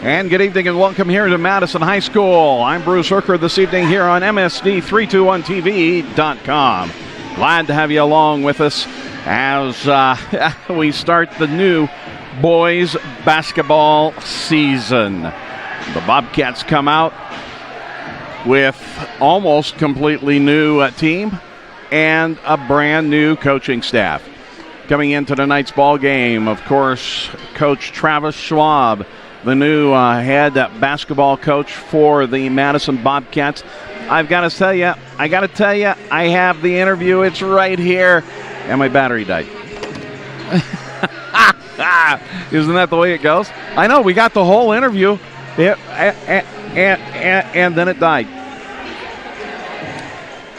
And good evening and welcome here to Madison High School. I'm Bruce Hooker this evening here on MSD321TV.com. Glad to have you along with us as we start the new boys basketball season. The Bobcats come out with almost completely new team and a brand new coaching staff. Coming into tonight's ball game, of course, Coach Travis Schwab, the new head basketball coach for the Madison Bobcats. I got to tell you, I have the interview. It's right here, and my battery died. Isn't that the way it goes? I know, we got the whole interview, and then it died.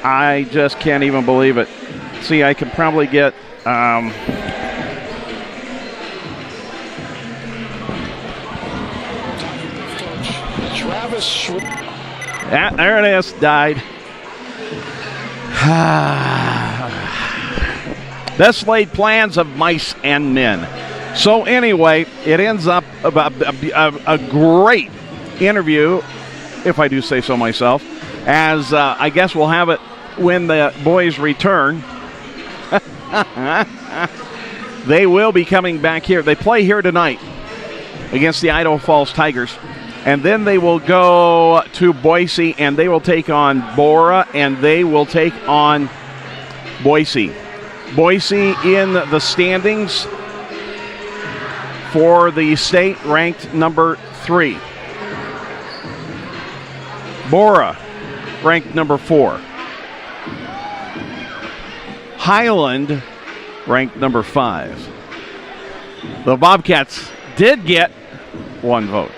I just can't even believe it. See, I could probably get... there it is, died. Best laid plans of mice and men. So anyway, it ends up about a great interview, if I do say so myself, as I guess we'll have it when the boys return. They will be coming back here. They play here tonight against the Idaho Falls Tigers. And then they will go to Boise, and they will take on Bora, and they will take on Boise. Boise in the standings for the state, ranked number 3. Bora, ranked number 4. Highland, ranked number 5. The Bobcats did get 1 vote.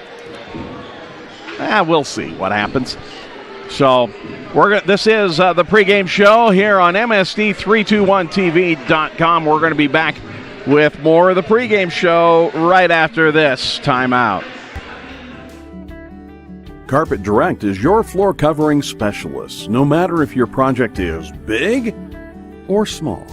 We'll see what happens. So this is the pregame show here on MSD321TV.com. We're going to be back with more of the pregame show right after this timeout. Carpet Direct is your floor covering specialist. No matter if your project is big or small,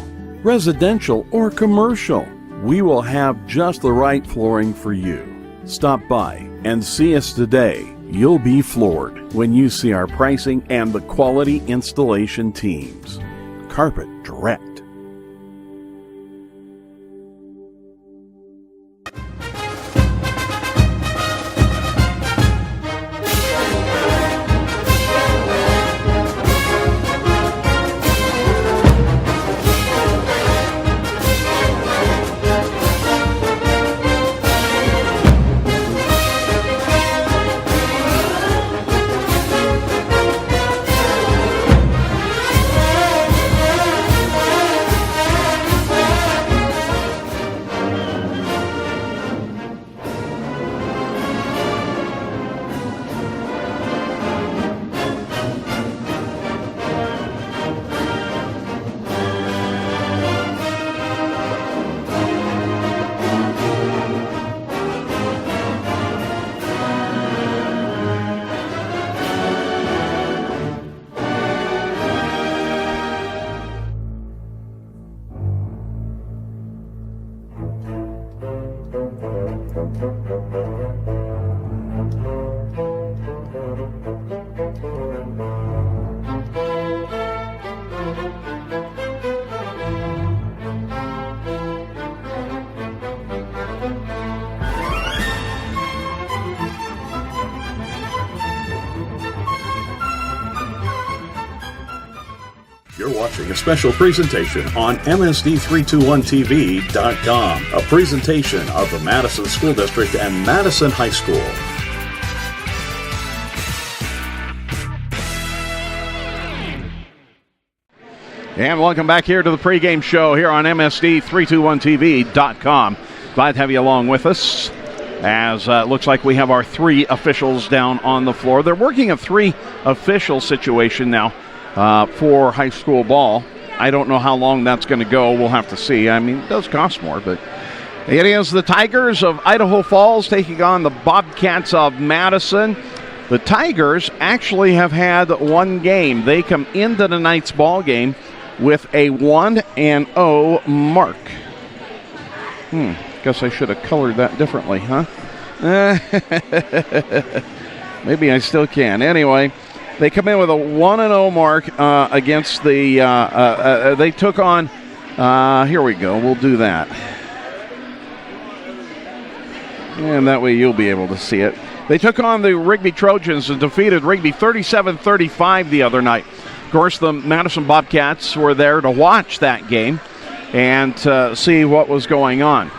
residential or commercial, we will have just the right flooring for you. Stop by and see us today. You'll be floored when you see our pricing and the quality installation teams. Carpet Direct. You're watching a special presentation on MSD321TV.com, a presentation of the Madison School District and Madison High School. And welcome back here to the pregame show here on MSD321TV.com. Glad to have you along with us, as it looks like we have our 3 officials down on the floor. They're working a 3 official situation now for high school ball. I don't know how long that's going to go. We'll have to see. I mean, it does cost more, but it is the Tigers of Idaho Falls taking on the Bobcats of Madison. The Tigers actually have had 1 game. They come into tonight's ball game with a 1-0 mark. Guess I should have colored that differently, huh? Maybe I still can. Anyway, they come in with a 1-0 mark against the. They took on. Here we go. We'll do that. And that way you'll be able to see it. They took on the Rigby Trojans and defeated Rigby 37-35 the other night. Of course, the Madison Bobcats were there to watch that game and see what was going on.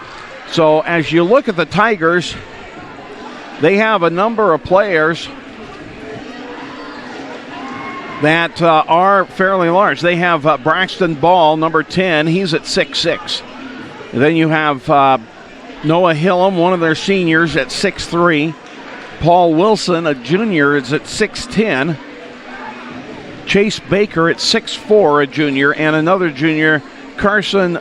So as you look at the Tigers, they have a number of players that are fairly large. They have Braxton Ball, number 10. He's at 6'6". Then you have Noah Hillam, one of their seniors, at 6'3". Paul Wilson, a junior, is at 6'10". Chase Baker at 6'4", a junior, and another junior, Carson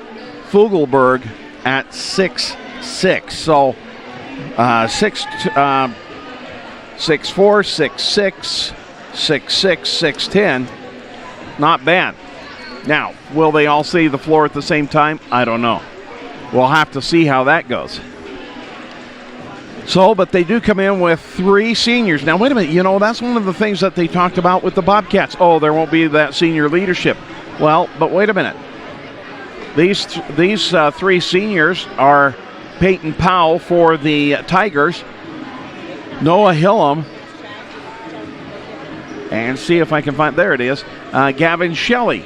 Fugelberg, at 6'6". So 6'4", 6'6", 6'6", 6'10". Not bad. Now, will they all see the floor at the same time? I don't know. We'll have to see how that goes. So, but they do come in with 3 seniors. Now, wait a minute. That's one of the things that they talked about with the Bobcats. Oh, there won't be that senior leadership. Well, but wait a minute. These 3 seniors are Peyton Powell for the Tigers, Noah Hillam, and see if I can find, there it is, Gavin Shelley.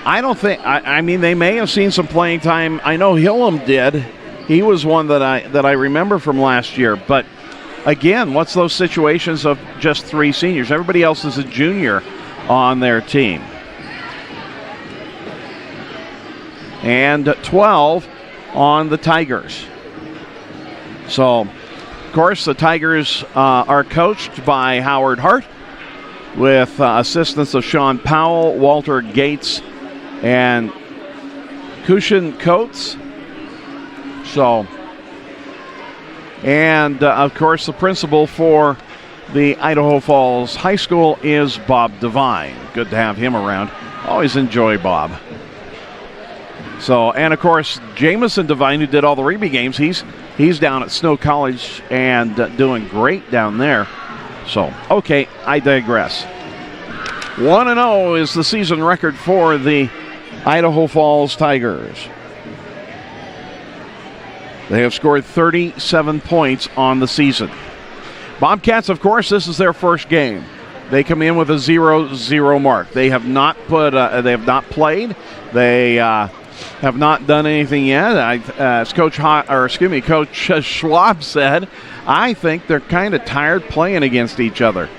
I don't think, I mean, they may have seen some playing time. I know Hillam did. He was one that I remember from last year. But again, what's those situations of just 3 seniors? Everybody else is a junior on their team. And 12 on the Tigers. So, of course, the Tigers are coached by Howard Hart with assistance of Sean Powell, Walter Gates, and Cushion Coates. So, and of course, the principal for the Idaho Falls High School is Bob Devine. Good to have him around. Always enjoy Bob. So, and of course, Jamison Devine, who did all the Rigby games, he's down at Snow College and doing great down there. So, okay, I digress. 1-0 is the season record for the Idaho Falls Tigers. They have scored 37 points on the season. Bobcats, of course, this is their first game. They come in with a 0-0 mark. They have not played. They have not done anything yet. As Coach Schwab said, I think they're kind of tired playing against each other.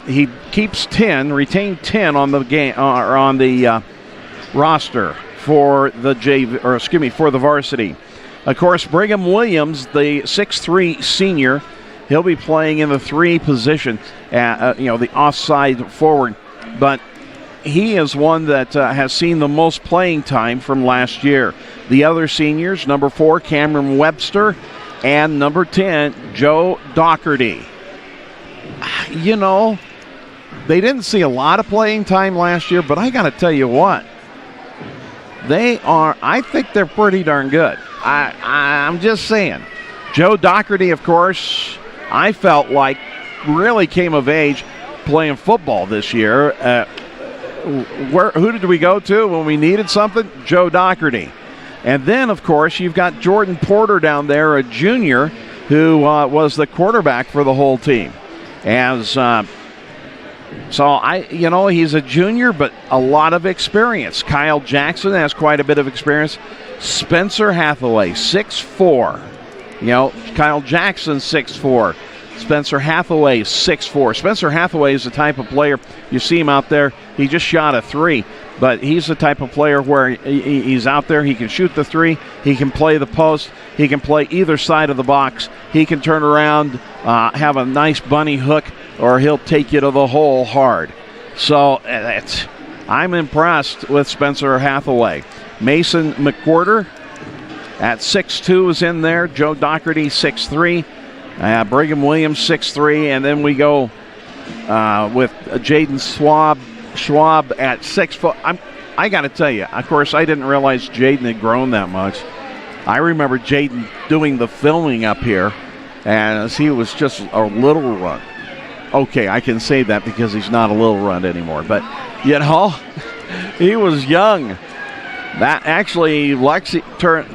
He keeps retained 10 on the game or on the roster for the for the varsity. Of course, Brigham Williams, the 6'3" senior, he'll be playing in the 3 position, the offside forward. But he is one that has seen the most playing time from last year. The other seniors, number 4, Cameron Webster, and number 10, Joe Doherty. They didn't see a lot of playing time last year, but I got to tell you what, I think they're pretty darn good. I'm just saying. Joe Doherty, of course, I felt like really came of age playing football this year. Who did we go to when we needed something? Joe Doherty. And then, of course, you've got Jordan Porter down there, a junior, who was the quarterback for the whole team. He's a junior, but a lot of experience. Kyle Jackson has quite a bit of experience. Spencer Hathaway, 6'4". Kyle Jackson, 6'4". Spencer Hathaway, 6'4". Spencer Hathaway is the type of player, you see him out there, he just shot a 3. But he's the type of player where he's out there, he can shoot the 3, he can play the post, he can play either side of the box, he can turn around, have a nice bunny hook, or he'll take you to the hole hard. So I'm impressed with Spencer Hathaway. Mason McWhorter at 6'2" is in there. Joe Doherty, 6'3". Brigham Williams, 6'3". And then we go with Jaden Schwab at 6 foot. I got to tell you, of course, I didn't realize Jaden had grown that much. I remember Jaden doing the filming up here, as he was just a little runt. Okay, I can say that because he's not a little runt anymore, but he was young. That actually, Lexi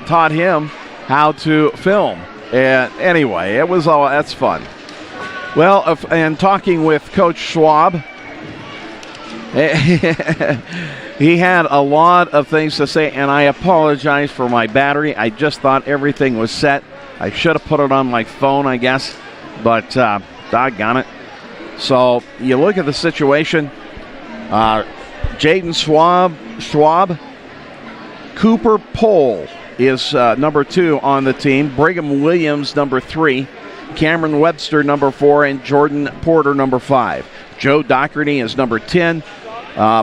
taught him how to film. And anyway, that's fun. Well, and talking with Coach Schwab, he had a lot of things to say, and I apologize for my battery. I just thought everything was set. I should have put it on my phone, I guess, but doggone it. So you look at the situation. Jaden Schwab, Cooper Pohl is number 2 on the team. Brigham Williams, number 3. Cameron Webster, number 4. And Jordan Porter, number 5. Joe Doherty is number 10.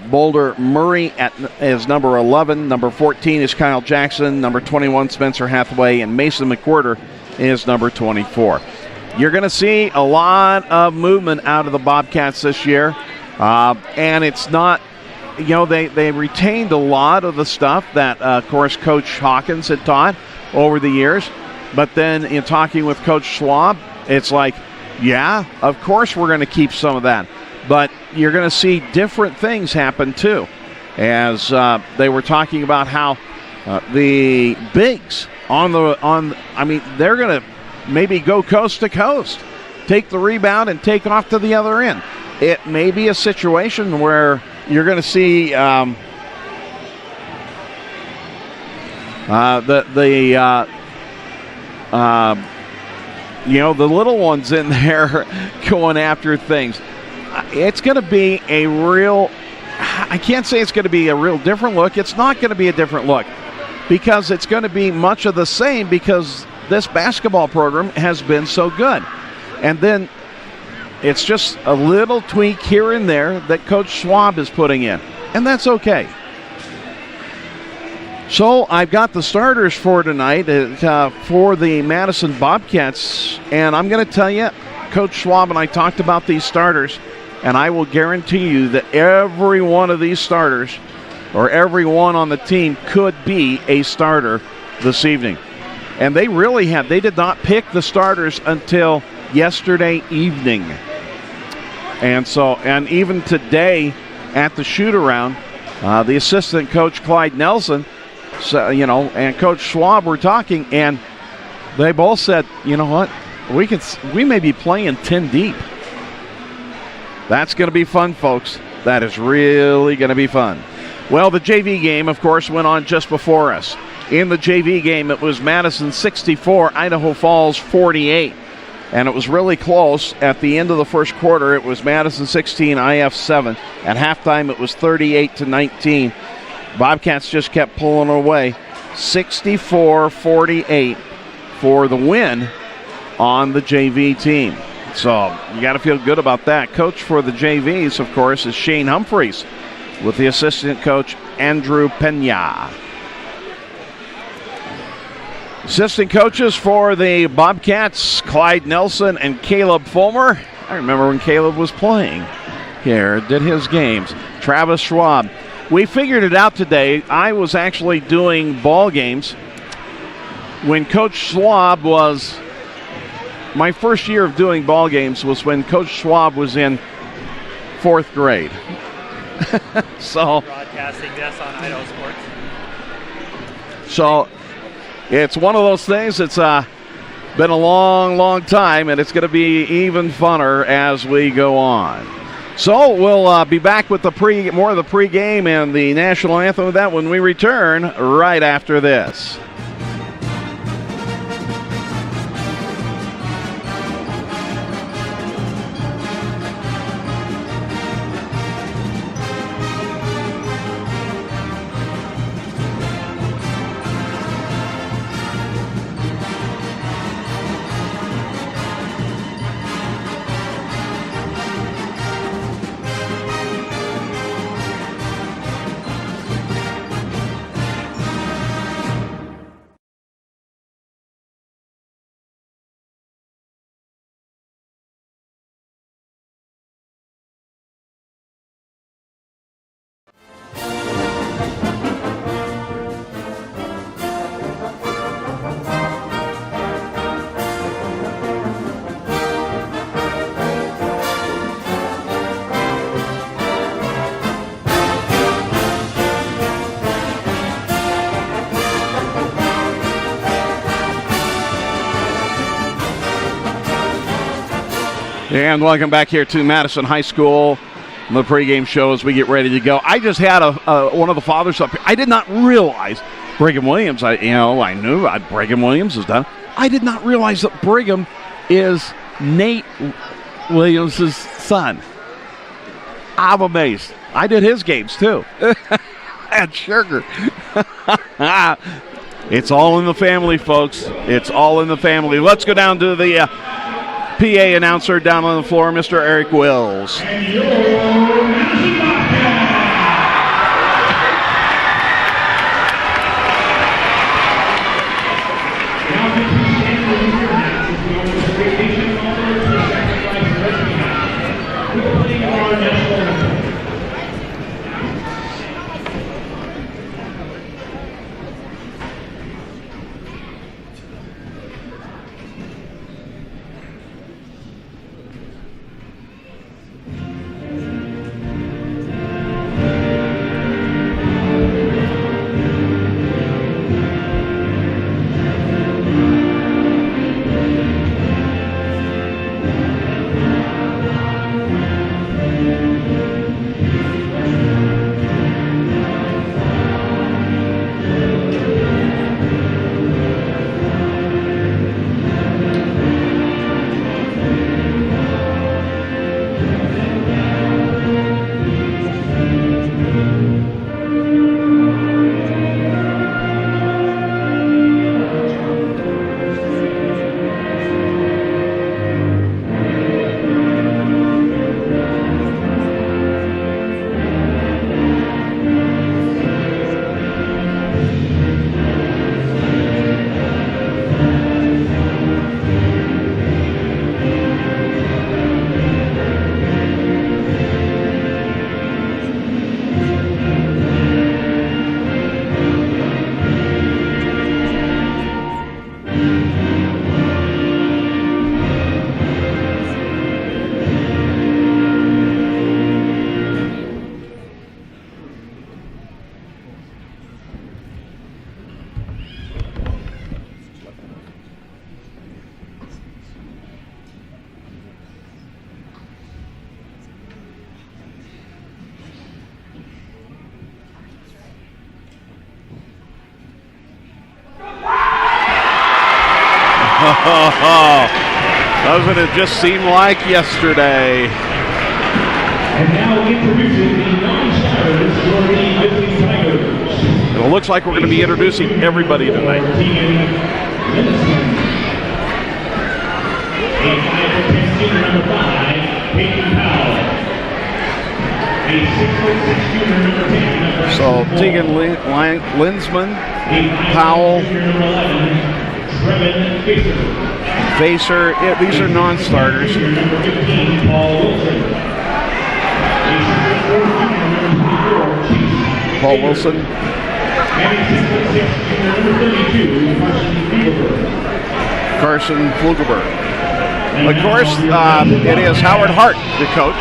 Boulder Murray is number 11. Number 14 is Kyle Jackson. Number 21, Spencer Hathaway. And Mason McWhirter is number 24. You're going to see a lot of movement out of the Bobcats this year. And it's not, they retained a lot of the stuff that, of course, Coach Hawkins had taught over the years. But then in talking with Coach Schwab, it's like, yeah, of course we're going to keep some of that. But you're going to see different things happen, too. As they were talking about how the bigs they're going to maybe go coast to coast, take the rebound and take off to the other end. It may be a situation where you're going to see the little ones in there going after things. It's going to be a real, I can't say it's going to be a real different look. It's not going to be a different look because it's going to be much of the same because this basketball program has been so good. And then it's just a little tweak here and there that Coach Schwab is putting in, and that's okay. So I've got the starters for tonight for the Madison Bobcats, and I'm going to tell you, Coach Schwab and I talked about these starters, and I will guarantee you that every one of these starters or every one on the team could be a starter this evening. And they did not pick the starters until yesterday evening. And even today at the shoot-around, the assistant coach, Clyde Nelson, and Coach Schwab were talking, and they both said, you know what, we may be playing 10 deep. That's going to be fun, folks. That is really going to be fun. Well, the JV game, of course, went on just before us. In the JV game, it was Madison 64, Idaho Falls 48. And it was really close. At the end of the first quarter, it was Madison 16, IF 7. At halftime, it was 38-19. Bobcats just kept pulling away. 64-48 for the win on the JV team. So you got to feel good about that. Coach for the JVs, of course, is Shane Humphreys with the assistant coach, Andrew Pena. Assistant coaches for the Bobcats, Clyde Nelson and Caleb Fulmer. I remember when Caleb was playing here, did his games. Travis Schwab. We figured it out today. I was actually doing ball games when Coach Schwab was, my first year of doing ball games was when Coach Schwab was in 4th grade. So broadcasting this on Idaho Sports. So it's one of those things. It's been a long, long time, and it's going to be even funner as we go on. So we'll be back with more of the pregame and the national anthem of that when we return right after this. And welcome back here to Madison High School. The pregame show as we get ready to go. I just had one of the fathers up here. I did not realize Brigham Williams. I knew Brigham Williams is done. I did not realize that Brigham is Nate Williams' son. I'm amazed. I did his games too. At Sugar. It's all in the family, folks. It's all in the family. Let's go down to the PA announcer down on the floor, Mr. Eric Wills. And your Madison Bobcats. Now the two stand with your hats as we honor the great nation fathers who sacrificed the rest behind. We're playing our national anthem. Doesn't it just seem like yesterday? And now introducing the non-starters for the Madison Tigers. It looks like we're going to be introducing everybody tonight. A 5'10" senior number 5, Peyton Powell. A 6'6" junior number 10, number So Tegan Linsman, Powell, Trevin Facer. Facer. Yeah, these are non-starters. Junior number 15, Paul Wilson. A 6'4" junior number 24, Chase Paul Wilson. And a 6'6" junior number 32, Carson Flugelberg. Carson Flugelberg. Of course, it is Howard Hart, the coach.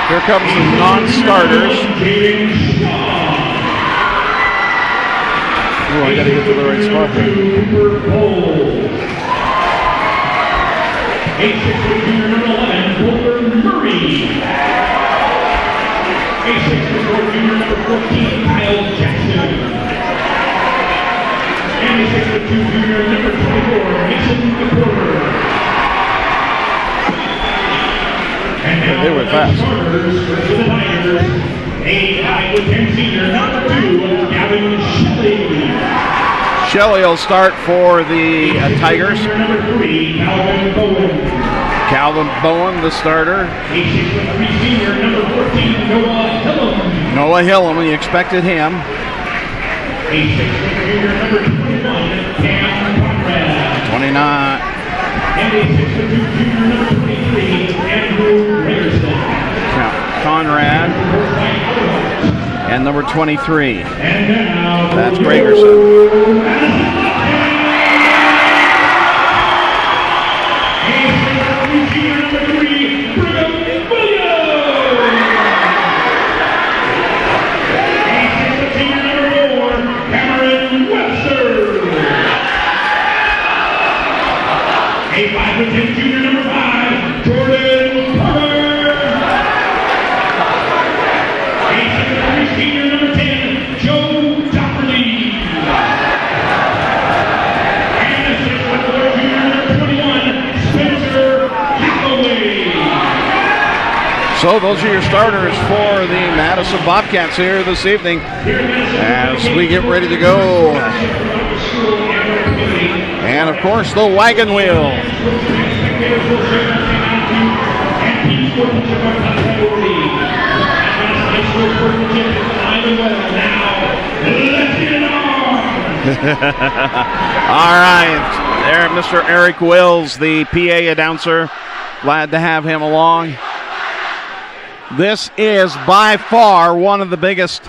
Here comes the non-starters. Oh, I got to get to the right spot there. A 6'4" junior number 11, Wilbur Murray. A 6'4" junior number 14, Kyle Jackson. And a 6'2" junior number 24, Mason McCorder. And now They were fast. starters for the Tigers. A 5'10" senior number 2, Gavin Shelley. Shelley will start for the Tigers. Senior number 3, Calvin Bowen. Calvin Bowen, the starter. A 6'3" senior number 14, Noah Hillum. Noah Hillum, we expected him. A 6'4" junior number 21, Cam Conrad. 29. And a 6'2" junior number 23, Andrew Gregerson. Conrad. And number 23. And now, That's Gregerson. A 6'3" junior number 3, Brigham Williams. A 6'4" senior number 4, Cameron Webster. A 5'10" junior number 5, So those are your starters for the Madison Bobcats here this evening as we get ready to go. And of course the wagon wheel. All right, there Mr. Eric Wills, the PA announcer. Glad to have him along. This is by far one of the biggest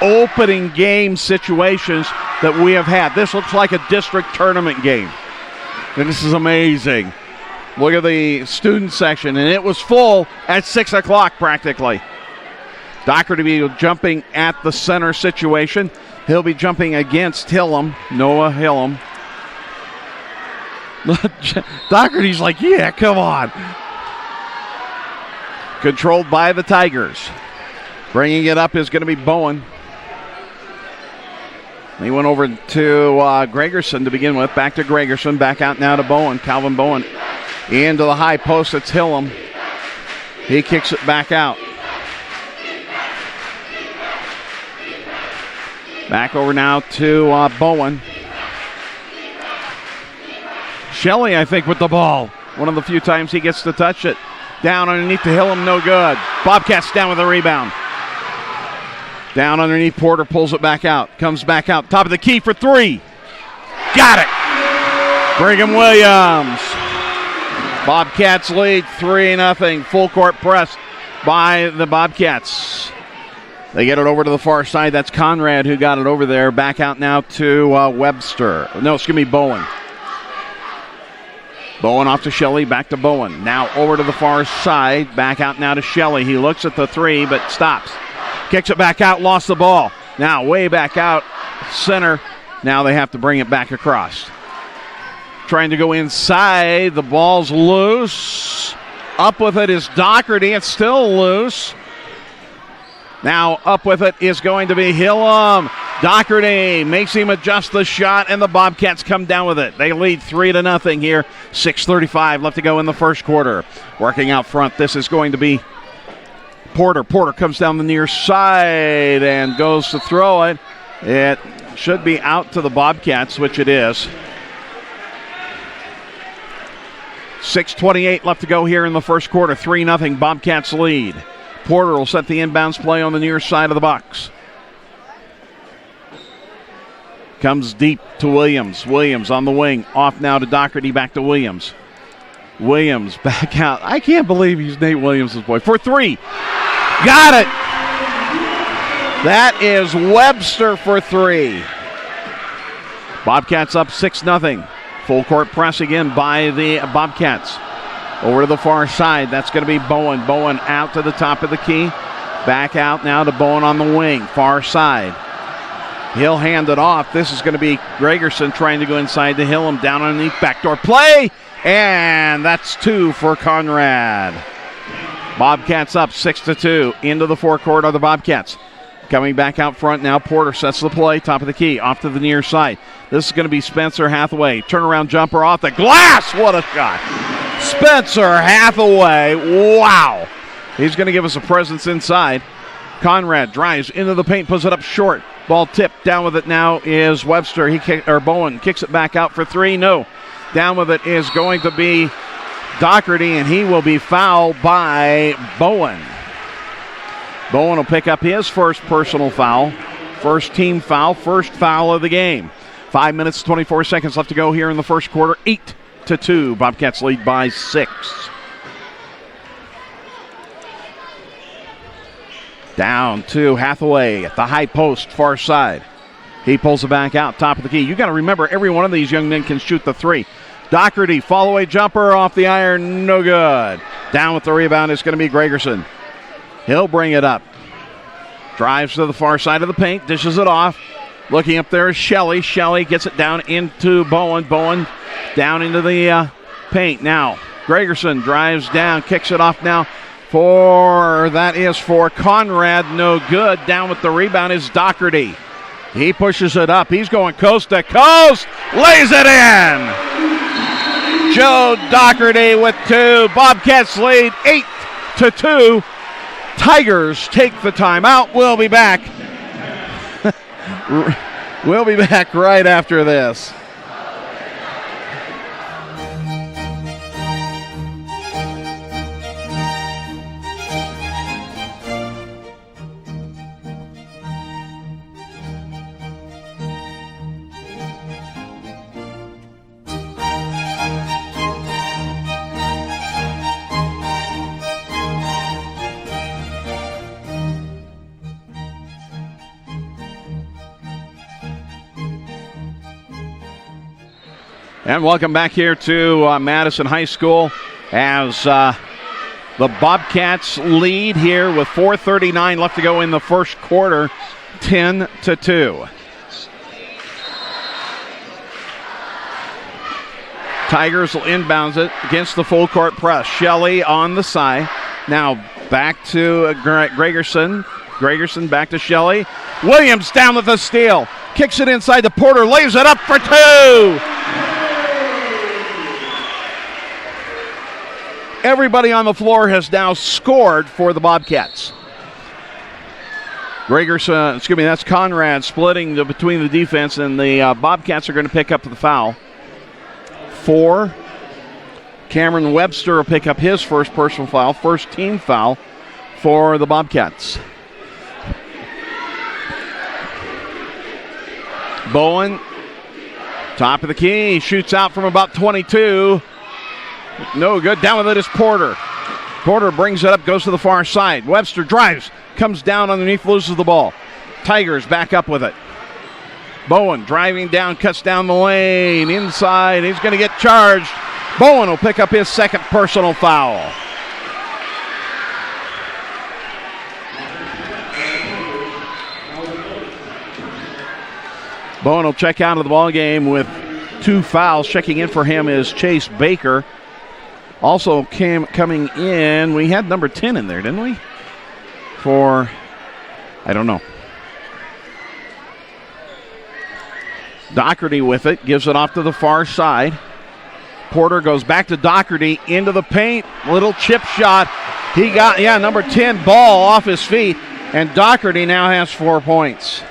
opening game situations that we have had. This looks like a district tournament game. And this is amazing. Look at the student section, and it was full at 6 o'clock practically. Doherty will be jumping at the center situation. He'll be jumping against Hillam, Noah Hillam. Doherty's like, yeah, come on. Controlled by the Tigers. Bringing it up is going to be Bowen. He went over to Gregerson to begin with. Back to Gregerson. Back out now to Bowen. Calvin Bowen. Into the high post. It's Hillam. He kicks it back out. Back over now to Bowen. Shelley, I think, with the ball. One of the few times he gets to touch it. Down underneath to Hillam, no good. Bobcats down with a rebound. Down underneath, Porter pulls it back out. Comes back out, top of the key for three. Got it! Brigham Williams. Bobcats lead 3-0. Full court press by the Bobcats. They get it over to the far side. That's Conrad who got it over there. Back out now to Webster. No, excuse me, Bowen. Bowen off to Shelley, back to Bowen. Now over to the far side, back out now to Shelley. He looks at the three, but stops. Kicks it back out, lost the ball. Now way back out, center. Now they have to bring it back across. Trying to go inside, the ball's loose. Up with it is Doherty, it's still loose. Now up with it is going to be Hillam. Doherty makes him adjust the shot, and the Bobcats come down with it. They lead 3-0 here. 6:35 left to go in the first quarter. Working out front, this is going to be Porter. Porter comes down the near side and goes to throw it. It should be out to the Bobcats, which it is. 6:28 left to go here in the first quarter. 3-0 Bobcats lead. Porter will set the inbounds play on the near side of the box. Comes deep to Williams. Williams on the wing. Off now to Doherty, back to Williams. Williams back out. I can't believe he's Nate Williams' boy. For three. Got it. That is Webster for three. Bobcats up 6-0. Full court press again by the Bobcats. Over to the far side. That's going to be Bowen. Bowen out to the top of the key. Back out now to Bowen on the wing. Far side. He'll hand it off. This is going to be Gregerson trying to go inside to Hillam. Down underneath. Backdoor play. And that's two for Conrad. Bobcats up 6-2. Into the forecourt are the Bobcats. Coming back out front now. Porter sets the play. Top of the key. Off to the near side. This is going to be Spencer Hathaway. Turnaround jumper off the glass. What a shot. Spencer Hathaway. Wow. He's going to give us a presence inside. Conrad drives into the paint. Puts it up short. Ball tipped. Down with it now is Webster. Bowen kicks it back out for three. No. Down with it is going to be Doherty, and he will be fouled by Bowen. Bowen will pick up his first personal foul. First team foul. First foul of the game. 5 minutes, 24 seconds left to go here in the first quarter. 8-2. Bobcats lead by 6. Down to Hathaway at the high post, far side. He pulls it back out, top of the key. You got to remember, every one of these young men can shoot the three. Doherty, fall-away jumper off the iron, no good. Down with the rebound is going to be Gregerson. He'll bring it up. Drives to the far side of the paint, dishes it off. Looking up there is Shelley. Shelley gets it down into Bowen. Bowen down into the paint. Now, Gregerson drives down, kicks it off now. That is for Conrad, no good. Down with the rebound is Doherty. He pushes it up. He's going coast to coast. Lays it in. Joe Doherty with two. Bobcats lead 8-2 Tigers take the timeout. We'll be back. We'll be back right after this. And welcome back here to Madison High School as the Bobcats lead here with 4:39 left to go in the first quarter, 10-2. Tigers will inbounds it against the full court press. Shelley on the side. Now back to Gregerson. Gregerson back to Shelley. Williams down with a steal. Kicks it inside to Porter. Lays it up for two. Everybody on the floor has now scored for the Bobcats. Gregerson, that's Conrad splitting between the defense, and the Bobcats are going to pick up the foul. 4. Cameron Webster will pick up his first personal foul, first team foul for the Bobcats. Bowen, top of the key, shoots out from about 22. No good. Down with it is Porter. Porter brings it up, goes to the far side. Webster drives, comes down underneath, loses the ball. Tigers back up with it. Bowen driving down, cuts down the lane, inside. He's going to get charged. Bowen will pick up his second personal foul. Bowen will check out of the ball game with 2 fouls. Checking in for him is Chase Baker. Also coming in, we had number 10 in there, didn't we? I don't know. Doherty with it, gives it off to the far side. Porter goes back to Doherty, into the paint, little chip shot. He got, number 10 ball off his feet, and Doherty now has 4 points.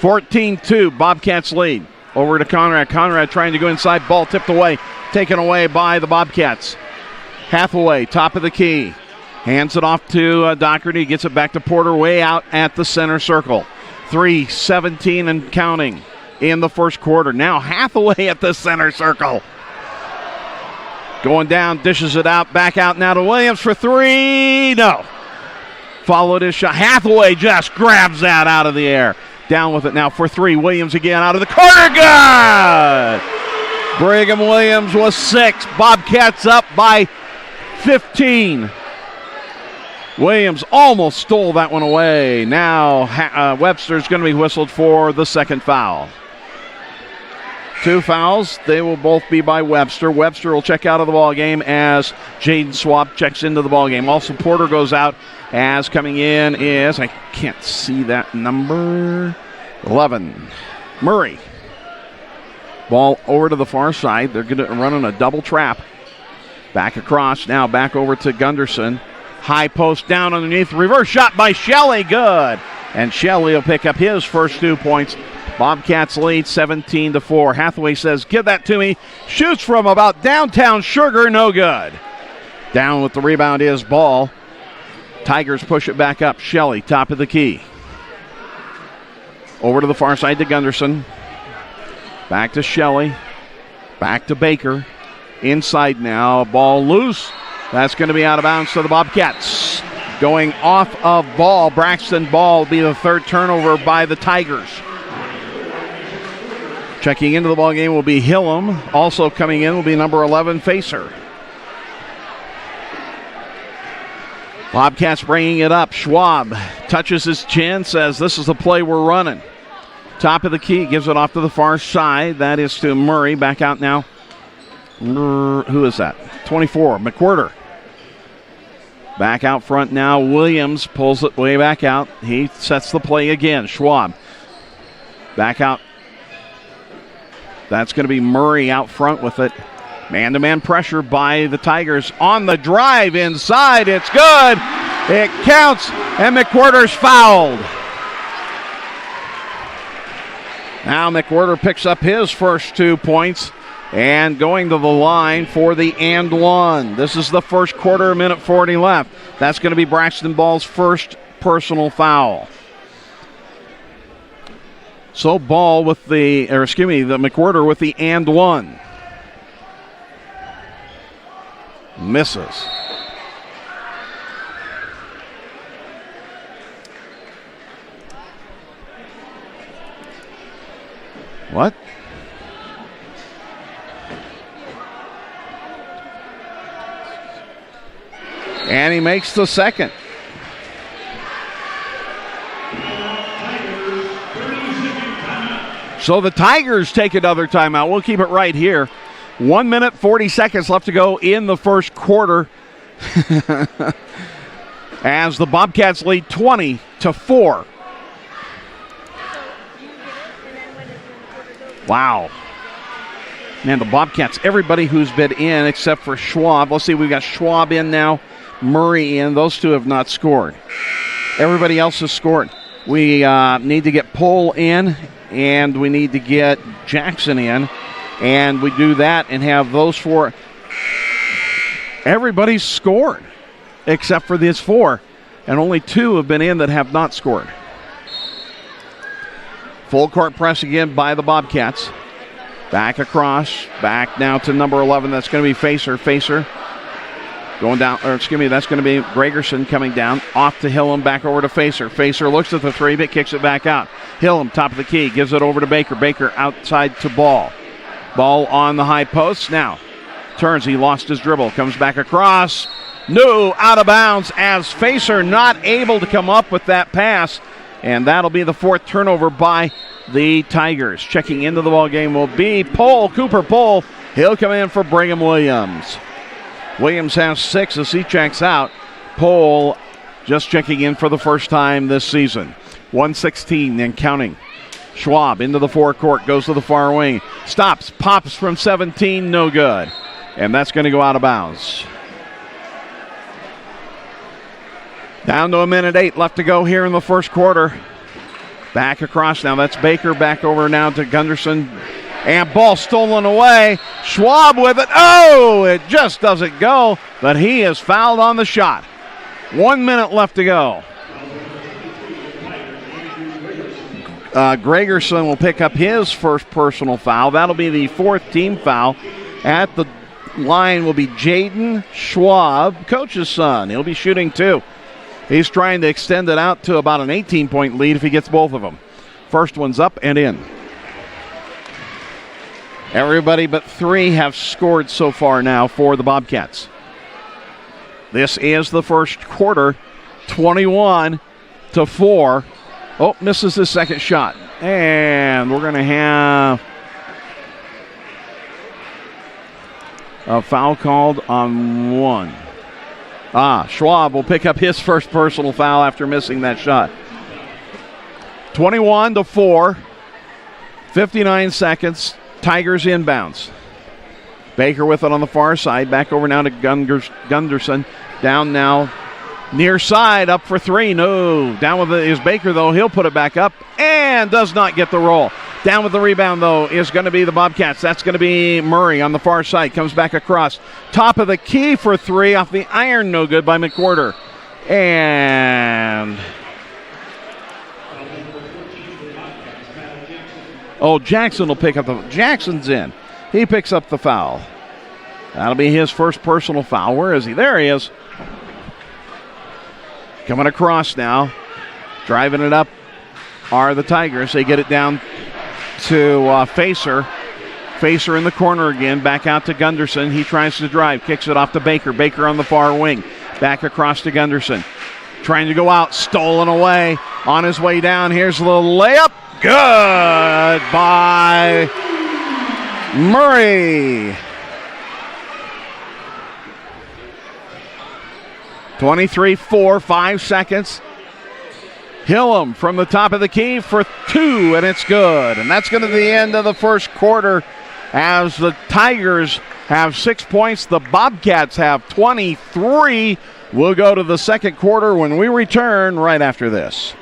14-2, Bobcats lead. Over to Conrad. Conrad trying to go inside, ball tipped away, taken away by the Bobcats. Hathaway, top of the key. Hands it off to Doherty, gets it back to Porter, way out at the center circle. 3:17 and counting in the first quarter. Now Hathaway at the center circle. Going down, dishes it out, back out now to Williams for 3. No. Followed his shot. Hathaway just grabs that out of the air. Down with it now for 3. Williams again out of the corner. Good! Brigham Williams was 6. Bobcats up by 15. Williams almost stole that one away. Now Webster's going to be whistled for the second foul. 2 fouls. They will both be by Webster. Webster will check out of the ball game as Jaden Swab checks into the ball game. Also Porter goes out as coming in is, I can't see that number, 11. Murray. Ball over to the far side. They're going to run on a double trap. Back across. Now back over to Gunderson. High post down underneath. Reverse shot by Shelley. Good. And Shelley will pick up his first 2 points. Bobcats lead 17-4. Hathaway says, give that to me. Shoots from about downtown Sugar. No good. Down with the rebound is Ball. Tigers push it back up. Shelley, top of the key. Over to the far side to Gunderson. Back to Shelley. Back to Baker. Inside now. Ball loose. That's going to be out of bounds to the Bobcats. Going off of Ball. Braxton Ball will be the third turnover by the Tigers. Checking into the ball game will be Hillam. Also coming in will be number 11, Facer. Bobcats bringing it up. Schwab touches his chin, says this is the play we're running. Top of the key, gives it off to the far side. That is to Murray. Back out now. Who is that? 24, McWhirter. Back out front now. Williams pulls it way back out. He sets the play again. Schwab. Back out. That's going to be Murray out front with it. Man-to-man pressure by the Tigers on the drive inside. It's good. It counts, and McWhirter's fouled. Now McWhirter picks up his first 2 points and going to the line for the and one. This is the first quarter, a minute 40 left. That's going to be Braxton Ball's first personal foul. So Ball with the McWhirter with the and one. Misses. What? And he makes the second. So the Tigers take another timeout. We'll keep it right here. 1 minute, 40 seconds left to go in the first quarter. As the Bobcats lead 20-4. Wow. Man, the Bobcats, everybody who's been in except for Schwab. Let's see, we've got Schwab in now, Murray in. Those two have not scored. Everybody else has scored. We need to get Pohl in, and we need to get Jackson in. And we do that and have those four. Everybody's scored except for these four. And only two have been in that have not scored. Full court press again by the Bobcats. Back across. Back now to number 11. That's going to be Facer. Facer going down. Or excuse me, that's going to be Gregerson coming down. Off to Hillam. Back over to Facer. Facer looks at the three, but kicks it back out. Hillam, top of the key. Gives it over to Baker. Baker outside to Ball. Ball on the high post. Now turns. He lost his dribble. Comes back across. No, out of bounds as Facer not able to come up with that pass. And that'll be the fourth turnover by the Tigers. Checking into the ball game will be Pohl, Cooper Pohl. He'll come in for Brigham Williams. Williams has 6 as he checks out. Pohl just checking in for the first time this season. 1:16 and counting. Schwab into the forecourt, goes to the far wing. Stops, pops from 17, no good. And that's going to go out of bounds. Down to 1:08 left to go here in the first quarter. Back across now. That's Baker. Back over now to Gunderson. And ball stolen away. Schwab with it. Oh, it just doesn't go. But he is fouled on the shot. 1 minute left to go. Gregerson will pick up his first personal foul. That'll be the fourth team foul. At the line will be Jaden Schwab, coach's son. He'll be shooting 2. He's trying to extend it out to about an 18-point lead if he gets both of them. First one's up and in. Everybody but 3 have scored so far now for the Bobcats. This is the first quarter, 21-4. Oh, misses his second shot. And we're going to have a foul called on one. Schwab will pick up his first personal foul after missing that shot. 21-4. 59 seconds. Tigers inbounds. Baker with it on the far side. Back over now to Gunderson. Down now. Near side. Up for 3. No. Down with it is Baker, though. He'll put it back up and does not get the roll. Down with the rebound, though, is going to be the Bobcats. That's going to be Murray on the far side. Comes back across. Top of the key for 3 off the iron. No good by McWhirter. And Jackson will pick up the... Jackson's in. He picks up the foul. That'll be his first personal foul. Where is he? There he is. Coming across now. Driving it up are the Tigers. They get it down to Facer. Facer in the corner again. Back out to Gunderson. He tries to drive. Kicks it off to Baker. Baker on the far wing. Back across to Gunderson. Trying to go out. Stolen away. On his way down. Here's a little layup. Good by Murray. 23-4, 5 seconds. Hillam from the top of the key for 2, and it's good. And that's going to be the end of the first quarter as the Tigers have 6 points. The Bobcats have 23. We'll go to the second quarter when we return right after this.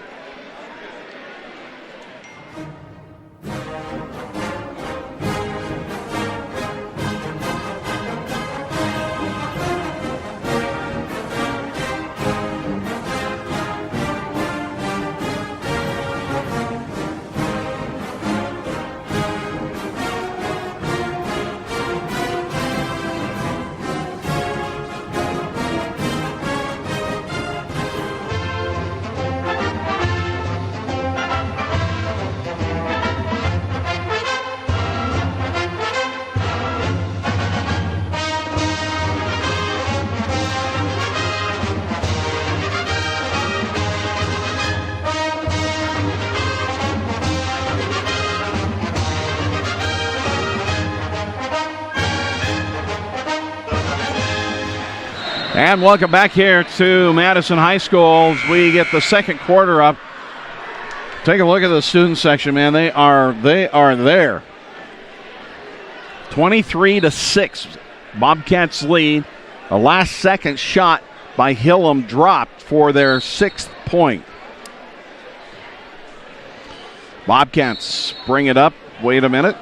And welcome back here to Madison High School as we get the second quarter up. Take a look at the student section, man. They are there. 23-6. Bobcats lead. A last-second shot by Hillam dropped for their 6th point. Bobcats bring it up. Wait a minute.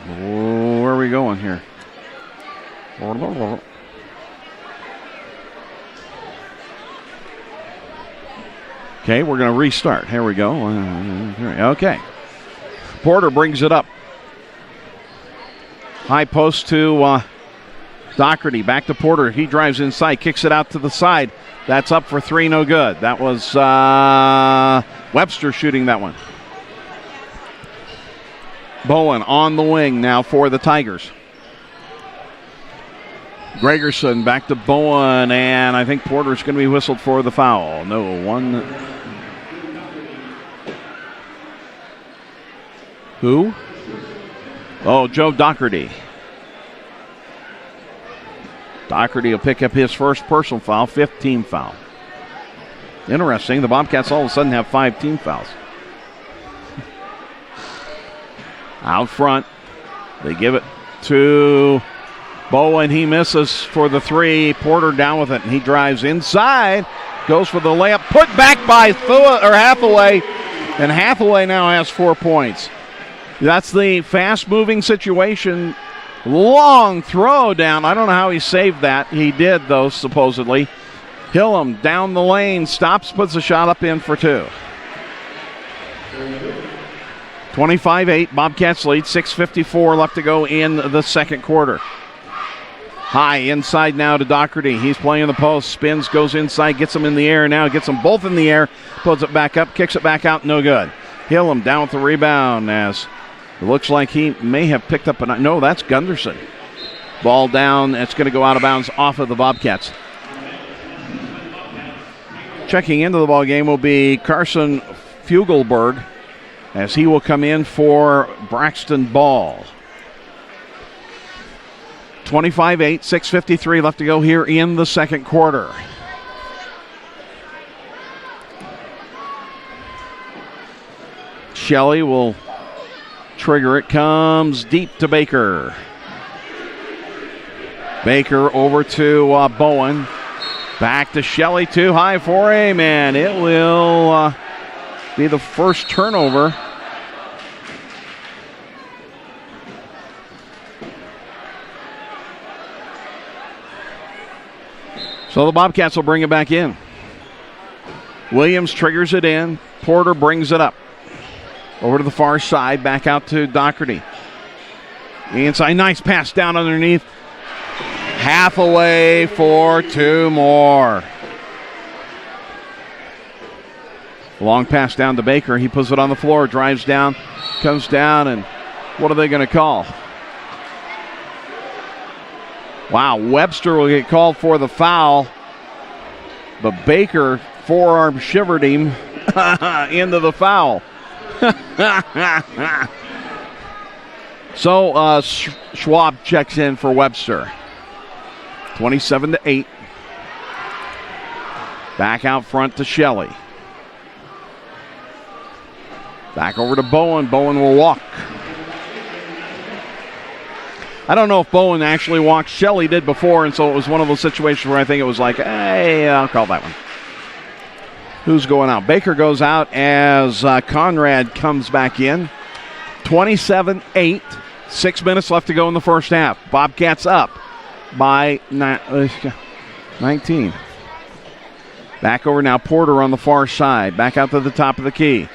Where are we going here? Okay, we're going to restart. Here we go. Okay. Porter brings it up. High post to Doherty. Back to Porter. He drives inside, kicks it out to the side. That's up for three, no good. That was Webster shooting that one. Bowen on the wing now for the Tigers. Gregerson back to Bowen, and I think Porter's going to be whistled for the foul. No, one. Who? Oh, Joe Doherty. Doherty will pick up his first personal foul, 5th team foul. Interesting, the Bobcats all of a sudden have 5 team fouls. Out front, they give it to Bowen. He misses for the 3. Porter down with it, and he drives inside, goes for the layup, put back by Hathaway, and Hathaway now has 4 points. That's the fast-moving situation. Long throw down. I don't know how he saved that. He did, though, supposedly. Hillam down the lane, stops, puts a shot up in for 2. 25-8, Bobcats lead, 6:54 left to go in the second quarter. High inside now to Doherty. He's playing the post, spins, goes inside, gets them in the air now, gets them both in the air, pulls it back up, kicks it back out, no good. Hillam down with the rebound as it looks like he may have picked up no, that's Gunderson. Ball down, it's going to go out of bounds off of the Bobcats. Checking into the ball game will be Carson Fugelberg as he will come in for Braxton Ball. 25-8, 6:53 left to go here in the second quarter. Shelley will trigger it, comes deep to Baker. Baker over to Bowen. Back to Shelley, too high for him, and it will be the first turnover. So the Bobcats will bring it back in. Williams triggers it in. Porter brings it up. Over to the far side, back out to Doherty. Inside, nice pass down underneath. Hathaway for 2 more. Long pass down to Baker. He puts it on the floor, drives down, comes down, and what are they going to call? Wow, Webster will get called for the foul, but Baker forearm shivered him into the foul. So Schwab checks in for Webster. 27-8. Back out front to Shelley. Back over to Bowen. Bowen will walk. I don't know if Bowen actually walked. Shelley did before, and so it was one of those situations where I think it was like, hey, I'll call that one. Who's going out? Baker goes out as Conrad comes back in. 27-8. 6 minutes left to go in the first half. Bobcats up by 19. Back over now. Porter on the far side. Back out to the top of the key.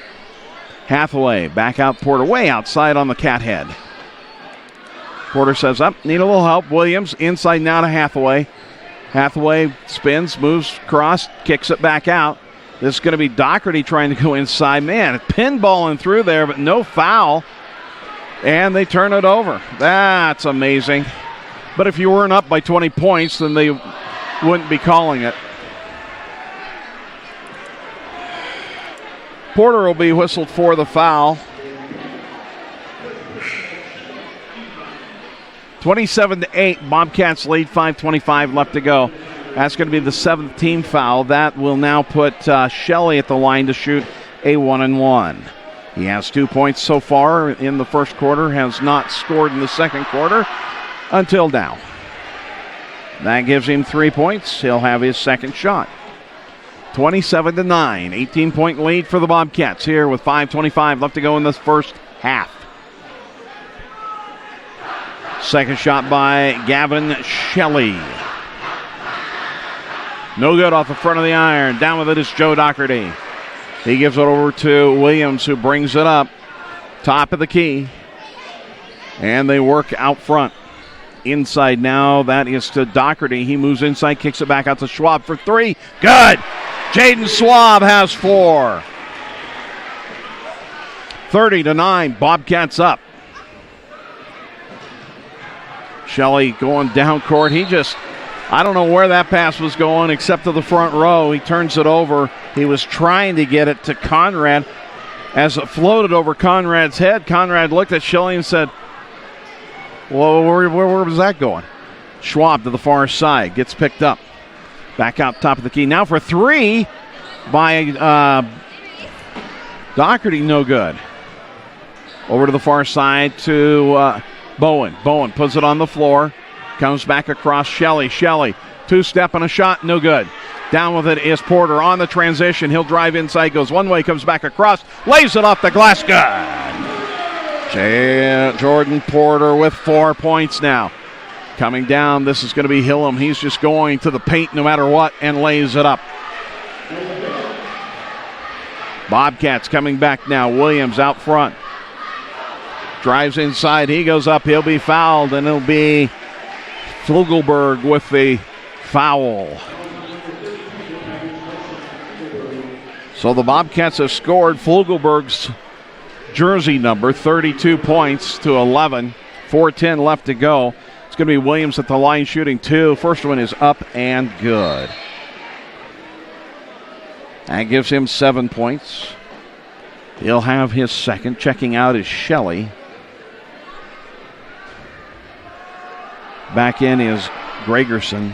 Hathaway back out. Porter way outside on the cat head. Porter says up. Need a little help. Williams inside now to Hathaway. Hathaway spins, moves across, kicks it back out. This is going to be Doherty trying to go inside. Man, pinballing through there, but no foul. And they turn it over. That's amazing. But if you weren't up by 20 points, then they wouldn't be calling it. Porter will be whistled for the foul. 27-8, Bobcats lead, 5:25 left to go. That's going to be the 7th team foul. That will now put Shelley at the line to shoot a 1-and-1. He has 2 points so far in the first quarter, has not scored in the second quarter until now. That gives him 3 points. He'll have his second shot. 27-9, 18-point lead for the Bobcats here with 5:25 left to go in this first half. Second shot by Gavin Shelley. No good off the front of the iron. Down with it is Joe Doherty. He gives it over to Williams, who brings it up. Top of the key. And they work out front. Inside now, that is to Doherty. He moves inside, kicks it back out to Schwab for 3. Good! Jaden Schwab has 4. 30-9, Bobcats up. Shelley going down court. I don't know where that pass was going except to the front row. He turns it over. He was trying to get it to Conrad. As it floated over Conrad's head, Conrad looked at Shelley and said, well, where was that going? Schwab to the far side. Gets picked up. Back out top of the key. Now for 3 by Doherty. No good. Over to the far side to Bowen. Bowen puts it on the floor. Comes back across Shelley. Shelley, 2-step and a shot. No good. Down with it is Porter on the transition. He'll drive inside. Goes one way. Comes back across. Lays it off the glass. Good. Jordan Porter with 4 points now. Coming down, this is going to be Hillam. He's just going to the paint no matter what and lays it up. Bobcats coming back now. Williams out front. Drives inside. He goes up. He'll be fouled, and it'll be Flugelberg with the foul. So the Bobcats have scored Flugelberg's jersey number, 32 points to 11. 4:10 left to go. It's going to be Williams at the line shooting 2. First one is up and good. That gives him 7 points. He'll have his second. Checking out is Shelley. Back in is Gregerson.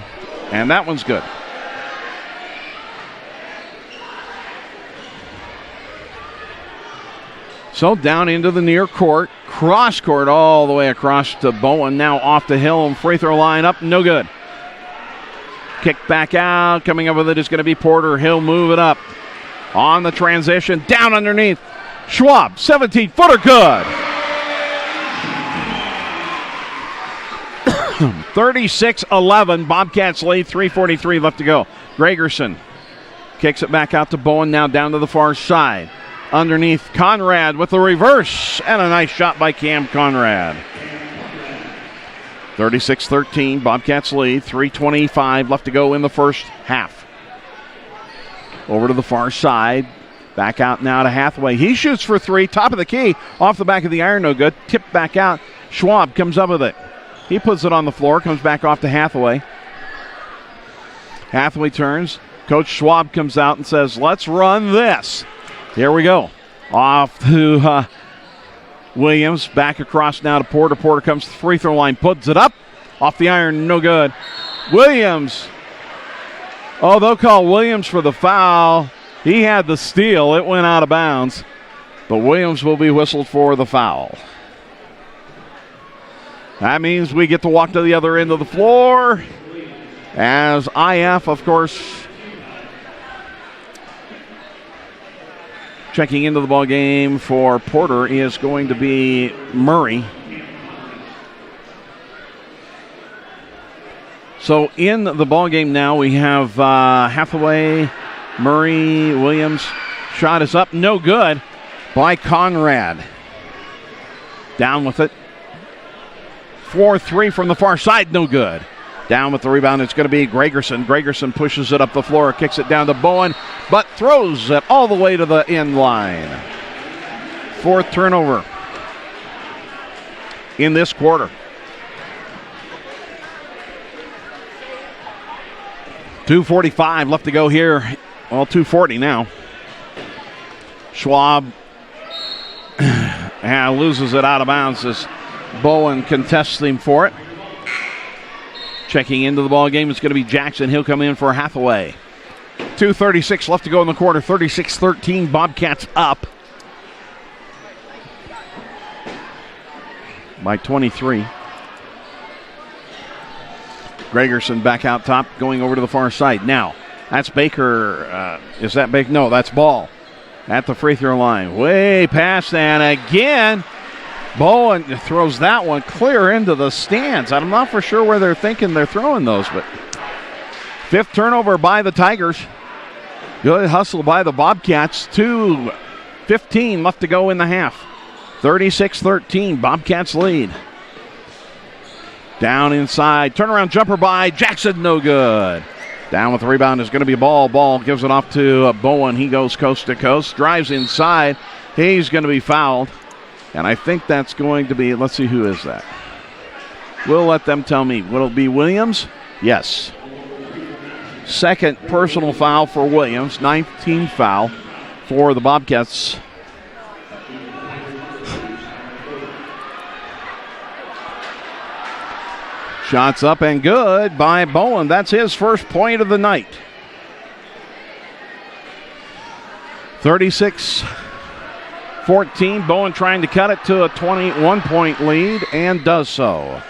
And that one's good. So down into the near court. Cross court all the way across to Bowen. Now off the hill and free throw line up. No good. Kick back out. Coming up with it is going to be Porter. He'll move it up. On the transition. Down underneath. Schwab. 17-footer. Good. 36-11. Bobcats lead. 3:43 left to go. Gregerson kicks it back out to Bowen. Now down to the far side. Underneath, Conrad with the reverse, and a nice shot by Cam Conrad. 36-13, Bobcats lead, 3:25 left to go in the first half. Over to the far side, back out now to Hathaway. He shoots for 3, top of the key, off the back of the iron, no good. Tipped back out, Schwab comes up with it. He puts it on the floor, comes back off to Hathaway. Hathaway turns, Coach Schwab comes out and says, let's run this. Here we go. Off to Williams. Back across now to Porter. Porter comes to the free throw line. Puts it up. Off the iron. No good. Williams. Oh, they'll call Williams for the foul. He had the steal. It went out of bounds. But Williams will be whistled for the foul. That means we get to walk to the other end of the floor as IF, of course, checking into the ball game for Porter is going to be Murray. So in the ball game now we have Hathaway, Murray, Williams. Shot is up, no good by Conrad. Down with it. 4-3 from the far side, no good. Down with the rebound, it's going to be Gregerson. Gregerson pushes it up the floor, kicks it down to Bowen, but throws it all the way to the end line. Fourth turnover in this quarter. 2:45 left to go here. Well, 2:40 now. Schwab loses it out of bounds as Bowen contests him for it. Checking into the ball game, it's going to be Jackson. He'll come in for Hathaway. 2:36 left to go in the quarter. 36-13, Bobcats up by 23. Gregerson back out top, going over to the far side. Now, that's Baker. Is that Baker? No, that's Ball at the free throw line. Way past that again. Bowen throws that one clear into the stands. I'm not for sure where they're thinking they're throwing those, but fifth turnover by the Tigers. Good hustle by the Bobcats. 2:15 left to go in the half. 36-13, Bobcats lead. Down inside, turnaround jumper by Jackson, no good. Down with the rebound is going to be Ball. Ball gives it off to Bowen. He goes coast to coast, drives inside. He's going to be fouled. And I think that's going to be, let's see, who is that? We'll let them tell me. Will it be Williams? Yes. Second personal foul for Williams. 19th foul for the Bobcats. Shots up and good by Bowen. That's his first point of the night. 36-14. Bowen trying to cut it to a 21-point lead and does so.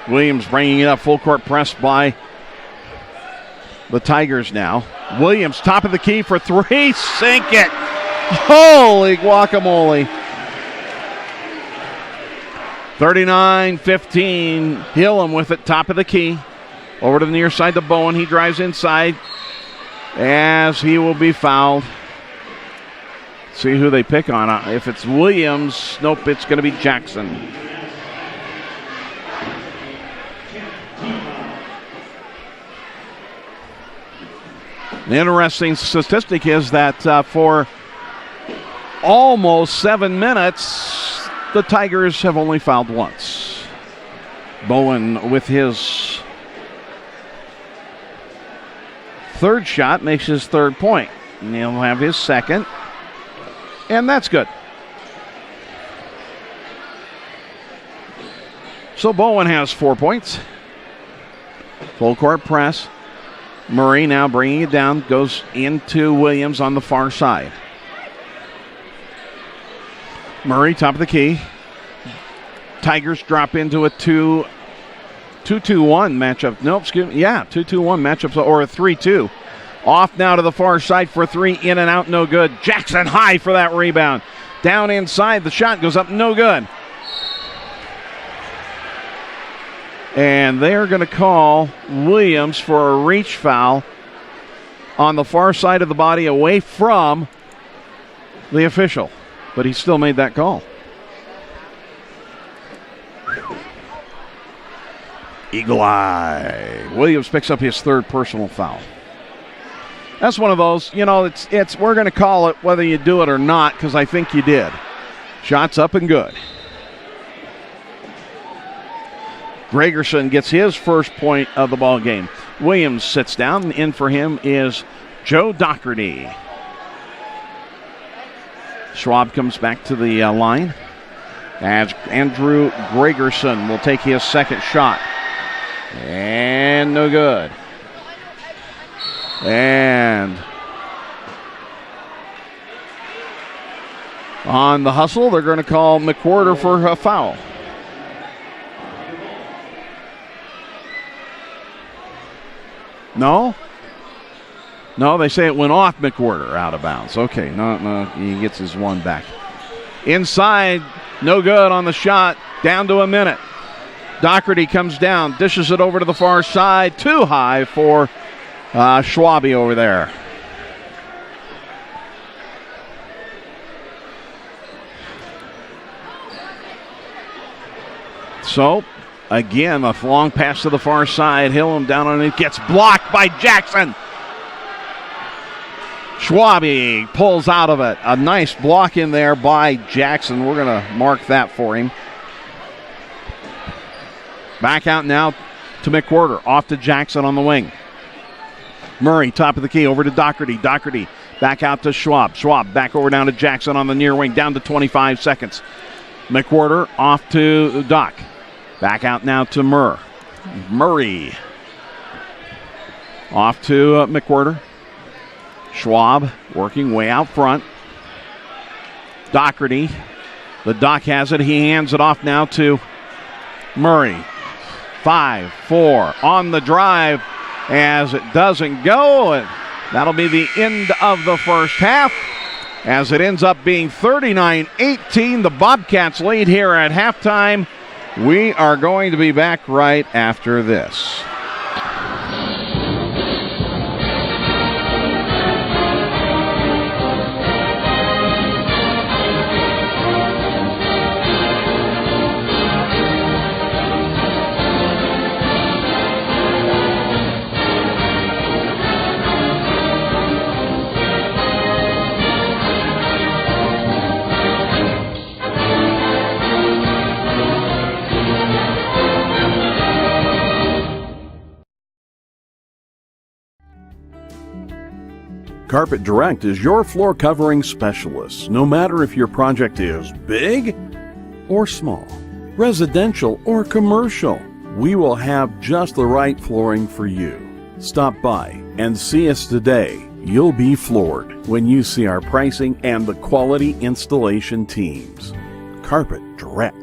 Williams bringing it up, full court press by the Tigers now. Williams, top of the key for three, sink it. Holy guacamole. 39-15, Hillam with it, top of the key. Over to the near side to Bowen. He drives inside as he will be fouled. See who they pick on. If it's Williams, nope, it's going to be Jackson. The interesting statistic is that for almost 7 minutes, the Tigers have only fouled once. Bowen with his third shot makes his third point. And he'll have his second. And that's good. So Bowen has 4 points. Full court press. Murray now bringing it down. Goes into Williams on the far side. Murray, top of the key. Tigers drop into a 2-2-1 matchup. No, excuse me. Yeah, 2-2-1 matchup, or a 3-2. Off now to the far side for three. In and out, no good. Jackson high for that rebound. Down inside, the shot goes up, no good. And they're going to call Williams for a reach foul on the far side of the body away from the official. But he still made that call. Eagle eye. Williams picks up his third personal foul. That's one of those, it's we're going to call it whether you do it or not because I think you did. Shots up and good. Gregerson gets his first point of the ball game. Williams sits down, and in for him is Joe Doherty. Schwab comes back to the line as Andrew Gregerson will take his second shot. And no good. And On the hustle, they're going to call McWhorter for a foul. No? No, they say it went off McWhorter, out of bounds. Okay, no, he gets his one back. Inside, no good on the shot, down to a minute. Doherty comes down, dishes it over to the far side, too high for Schwabe over there. So, again, a long pass to the far side. Hillam down on it, gets blocked by Jackson. Schwabe pulls out of it. A nice block in there by Jackson. We're going to mark that for him. Back out now to McWhorter. Off to Jackson on the wing. Murray, top of the key, over to Doherty. Doherty back out to Schwab. Schwab back over down to Jackson on the near wing. Down to 25 seconds. McWhorter off to Doc. Back out now to Murray. Off to McWhorter. Schwab working way out front. Doherty. The Doc has it. He hands it off now to Murray. 5-4 on the drive as it doesn't go. And that'll be the end of the first half as it ends up being 39-18. The Bobcats lead here at halftime. We are going to be back right after this. Carpet Direct is your floor covering specialist, no matter if your project is big or small, residential or commercial. We will have just the right flooring for you. Stop by and see us today. You'll be floored when you see our pricing and the quality installation teams. Carpet Direct.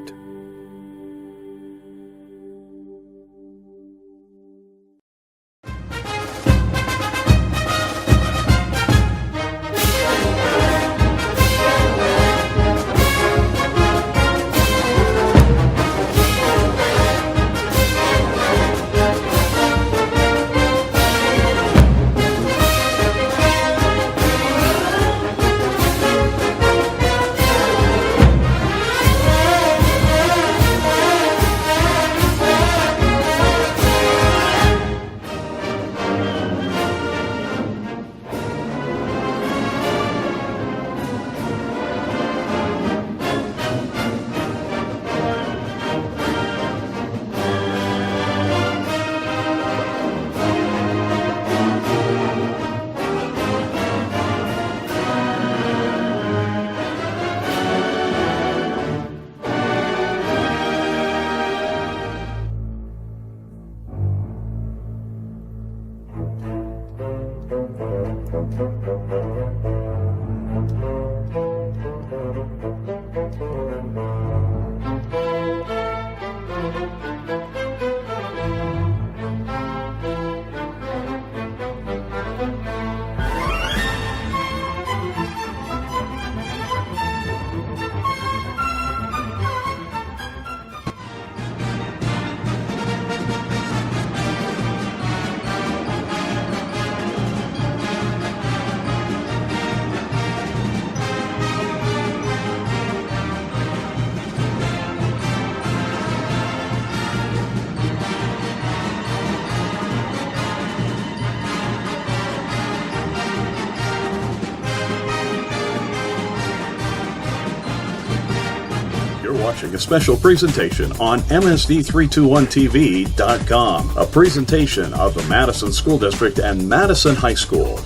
Watching a special presentation on MSD321TV.com, a presentation of the Madison School District and Madison High School.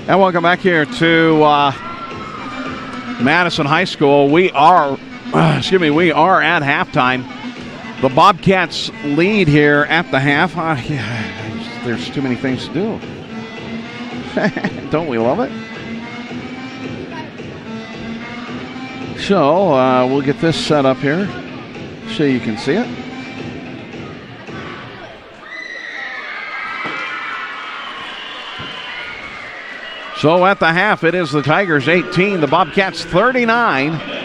And welcome back here to Madison High School. We are at halftime. The Bobcats lead here at the half. There's too many things to do. Don't we love it? So we'll get this set up here so you can see it. So at the half, it is the Tigers 18, the Bobcats 39.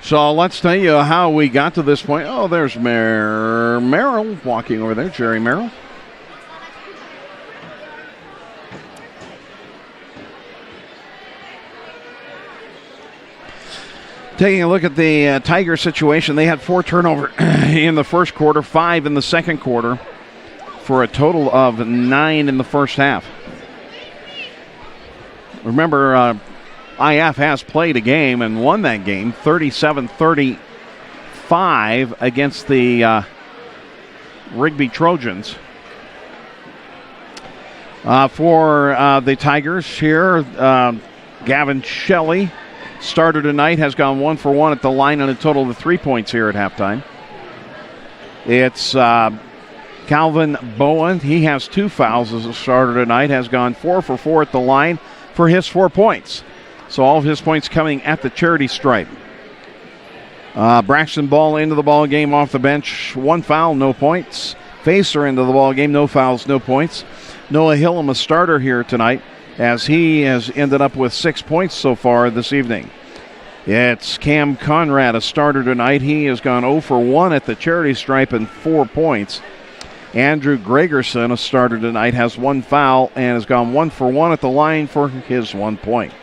So let's tell you how we got to this point. Oh, there's Merrill walking over there, Jerry Merrill. Taking a look at the Tiger situation, they had 4 turnovers in the first quarter, 5 in the second quarter, for a total of 9 in the first half. Remember, IF has played a game and won that game 37-35 against the Rigby Trojans. For the Tigers here, Gavin Shelley, starter tonight, has gone 1 for 1 at the line on a total of 3 points here at halftime. It's Calvin Bowen. He has 2 fouls as a starter tonight, has gone 4 for 4 at the line for his 4 points. So all of his points coming at the charity stripe. Braxton Ball into the ball game off the bench. 1 foul, no points. Facer into the ball game, no fouls, no points. Noah Hillam, a starter here tonight, as he has ended up with 6 points so far this evening. It's Cam Conrad, a starter tonight. He has gone 0 for 1 at the charity stripe and 4 points. Andrew Gregerson, a starter tonight, has 1 foul and has gone 1 for 1 at the line for his 1 point.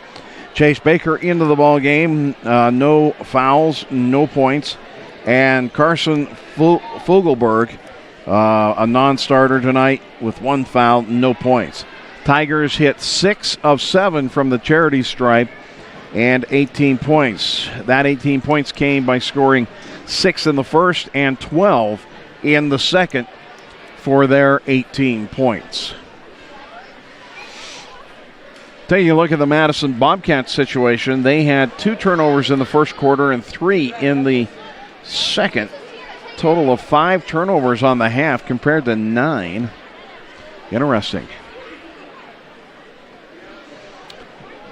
Chase Baker into the ball game, no fouls, no points. And Carson Fugelberg, a non-starter tonight with 1 foul, no points. Tigers hit 6 of 7 from the charity stripe and 18 points. That 18 points came by scoring 6 in the first and 12 in the second for their 18 points. Taking a look at the Madison Bobcats situation, they had 2 turnovers in the first quarter and 3 in the second. Total of 5 turnovers on the half compared to 9. Interesting.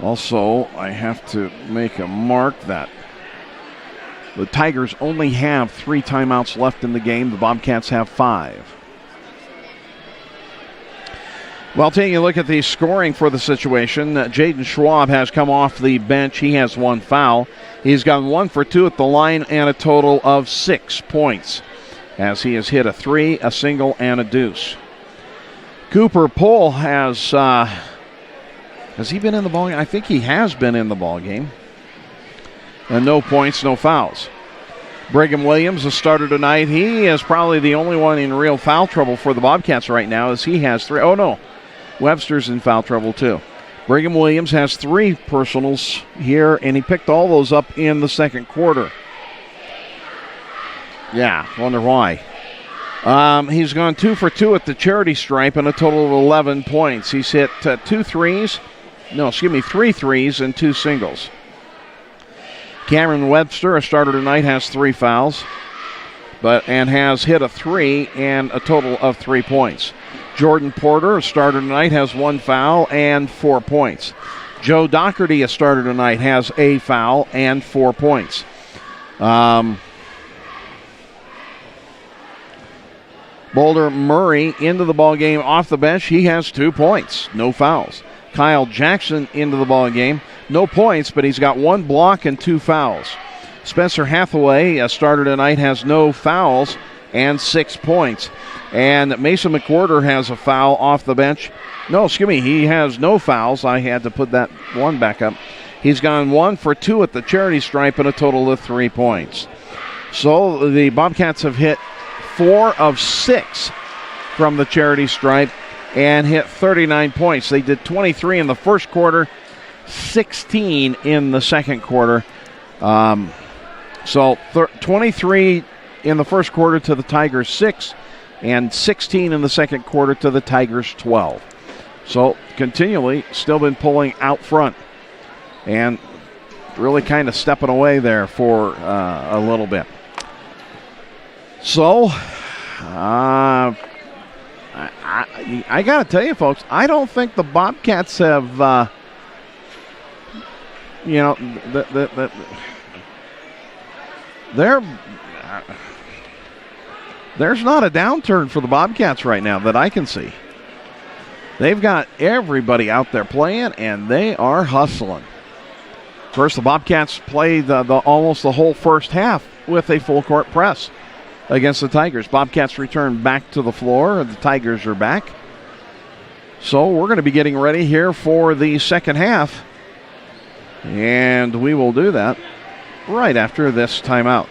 Also, I have to make a mark that the Tigers only have 3 timeouts left in the game. The Bobcats have 5. Well, taking a look at the scoring for the situation, Jaden Schwab has come off the bench. He has 1 foul. He's gone 1 for 2 at the line and a total of 6 points, as he has hit a 3, a single, and a deuce. Cooper Pohl has he been in the ball game? I think he has been in the ball game. And no points, no fouls. Brigham Williams, a starter tonight. He is probably the only one in real foul trouble for the Bobcats right now, as he has 3. Oh, no. Webster's in foul trouble, too. Brigham Williams has 3 personals here, and he picked all those up in the second quarter. Yeah, wonder why. He's gone 2 for 2 at the charity stripe and a total of 11 points. He's hit 3 threes and 2 singles. Cameron Webster, a starter tonight, has 3 fouls, and has hit a 3 and a total of 3 points. Jordan Porter, a starter tonight, has 1 foul and 4 points. Joe Doherty, a starter tonight, has a foul and 4 points. Boulder Murray into the ball game off the bench. He has 2 points, no fouls. Kyle Jackson into the ball game, no points, but he's got 1 block and 2 fouls. Spencer Hathaway, a starter tonight, has no fouls and 6 points. And Mason McWhorter has a foul off the bench. He has no fouls. I had to put that 1 back up. He's gone 1 for 2 at the charity stripe and a total of 3 points. So the Bobcats have hit 4 of 6 from the charity stripe and hit 39 points. They did 23 in the first quarter, 16 in the second quarter. 23 in the first quarter to the Tigers 6, and 16 in the second quarter to the Tigers 12. So continually still been pulling out front. And really kind of stepping away there for a little bit. So, I got to tell you, folks, I don't think the Bobcats have, there's not a downturn for the Bobcats right now that I can see. They've got everybody out there playing, and they are hustling. First, the Bobcats played almost the whole first half with a full court press against the Tigers. Bobcats return back to the floor. The Tigers are back. So we're going to be getting ready here for the second half, and we will do that right after this timeout.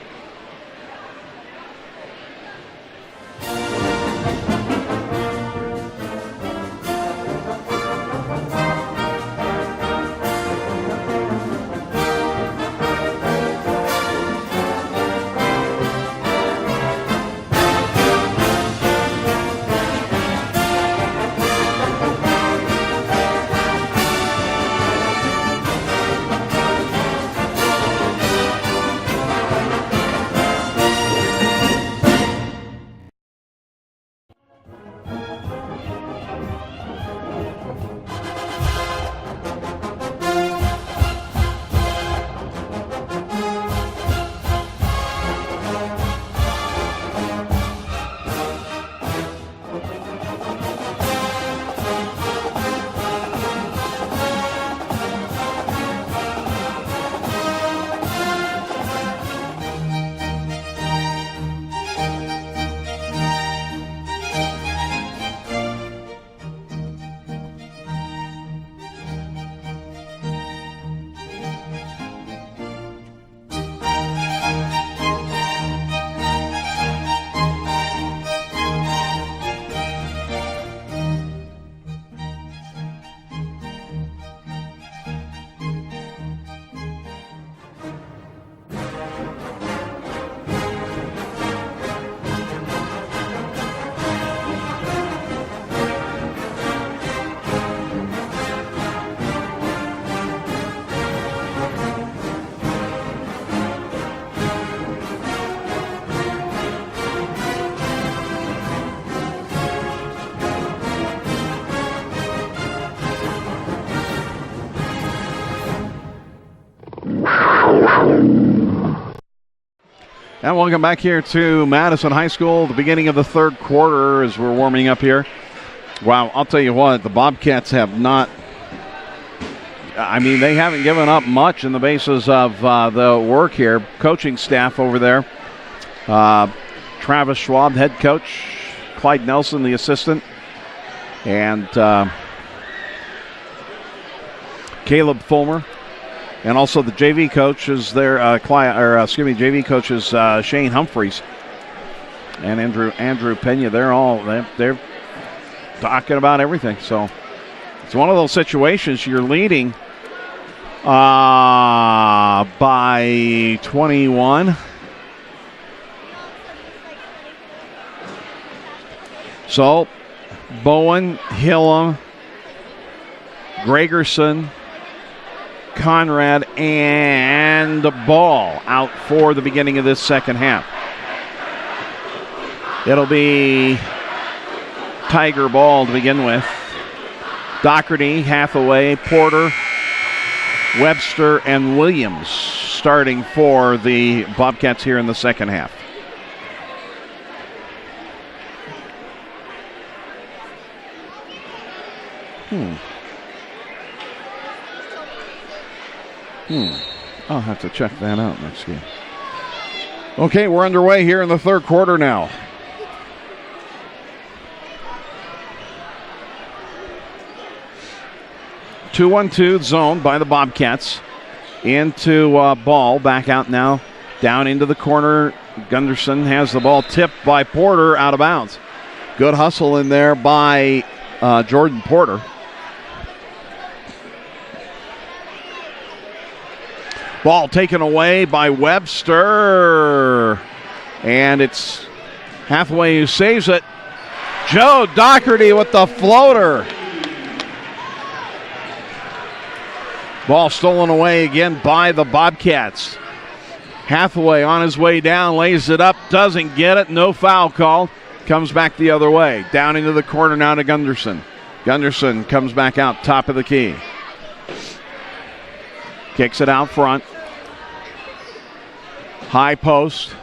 And welcome back here to Madison High School, the beginning of the third quarter as we're warming up here. Wow, I'll tell you what, the Bobcats have not, they haven't given up much in the basis of the work here. Coaching staff over there, Travis Schwab, head coach, Clyde Nelson, the assistant, and Caleb Fulmer. And also the JV coach is there, JV coach is Shane Humphreys and Andrew Pena. They're talking about everything. So it's one of those situations you're leading by 21. So Bowen, Hillam, Gregerson, Conrad, and the ball out for the beginning of this second half. It'll be Tiger ball to begin with. Doherty, Hathaway, Porter, Webster, and Williams starting for the Bobcats here in the second half. I'll have to check that out next game. Okay, we're underway here in the third quarter now. Two-1-2 zone by the Bobcats. Into ball, back out now, down into the corner. Gunderson has the ball tipped by Porter out of bounds. Good hustle in there by Jordan Porter. Ball taken away by Webster. And it's Hathaway who saves it. Joe Doherty with the floater. Ball stolen away again by the Bobcats. Hathaway on his way down, lays it up, doesn't get it, no foul call. Comes back the other way. Down into the corner now to Gunderson. Gunderson comes back out, top of the key. Kicks it out front. High post.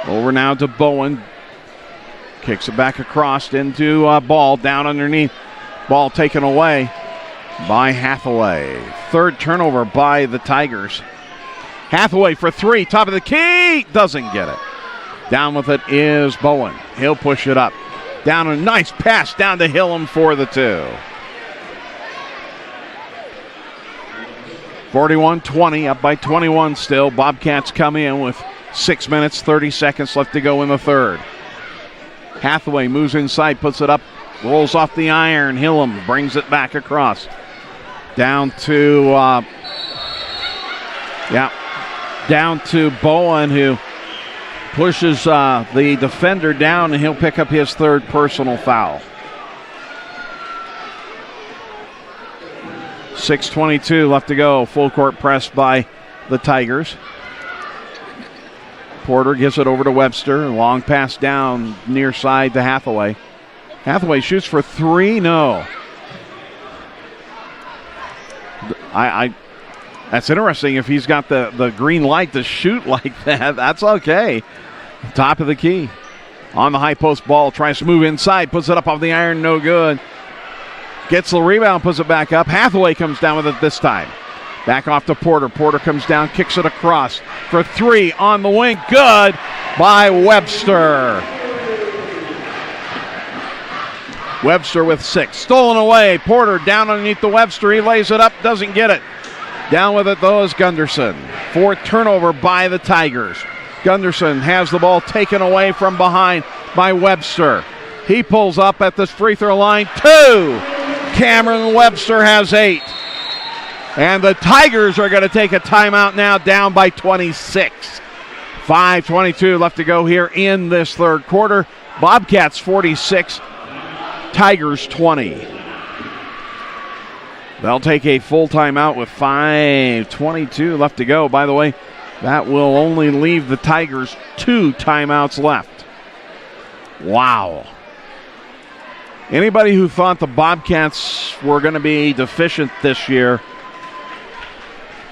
Over now to Bowen. Kicks it back across into Ball down underneath. Ball taken away by Hathaway. Third turnover by the Tigers. Hathaway for three, top of the key. Doesn't get it. Down with it is Bowen. He'll push it up. Down a nice pass down to Hillam for the two. 41-20, up by 21 still. Bobcats come in with 6 minutes, 30 seconds left to go in the third. Hathaway moves inside, puts it up, rolls off the iron. Hillam brings it back across. Down to Bowen, who pushes the defender down, and he'll pick up his third personal foul. 6:22 left to go. Full court press by the Tigers. Porter gives it over to Webster. Long pass down near side to Hathaway. Hathaway shoots for three. No. That's interesting. If he's got the green light to shoot like that, that's okay. Top of the key. On the high post ball. Tries to move inside. Puts it up off the iron. No good. Gets the rebound. Puts it back up. Hathaway comes down with it this time. Back off to Porter. Porter comes down, kicks it across for three on the wing. Good by Webster. Webster with 6. Stolen away. Porter down underneath the Webster. He lays it up, doesn't get it. Down with it, though, is Gunderson. Fourth turnover by the Tigers. Gunderson has the ball taken away from behind by Webster. He pulls up at the free throw line. 2. Cameron Webster has 8. And the Tigers are going to take a timeout now, down by 26. 5:22 left to go here in this third quarter. Bobcats 46, Tigers 20. They'll take a full timeout with 5:22 left to go. By the way, that will only leave the Tigers 2 timeouts left. Wow. Anybody who thought the Bobcats were going to be deficient this year,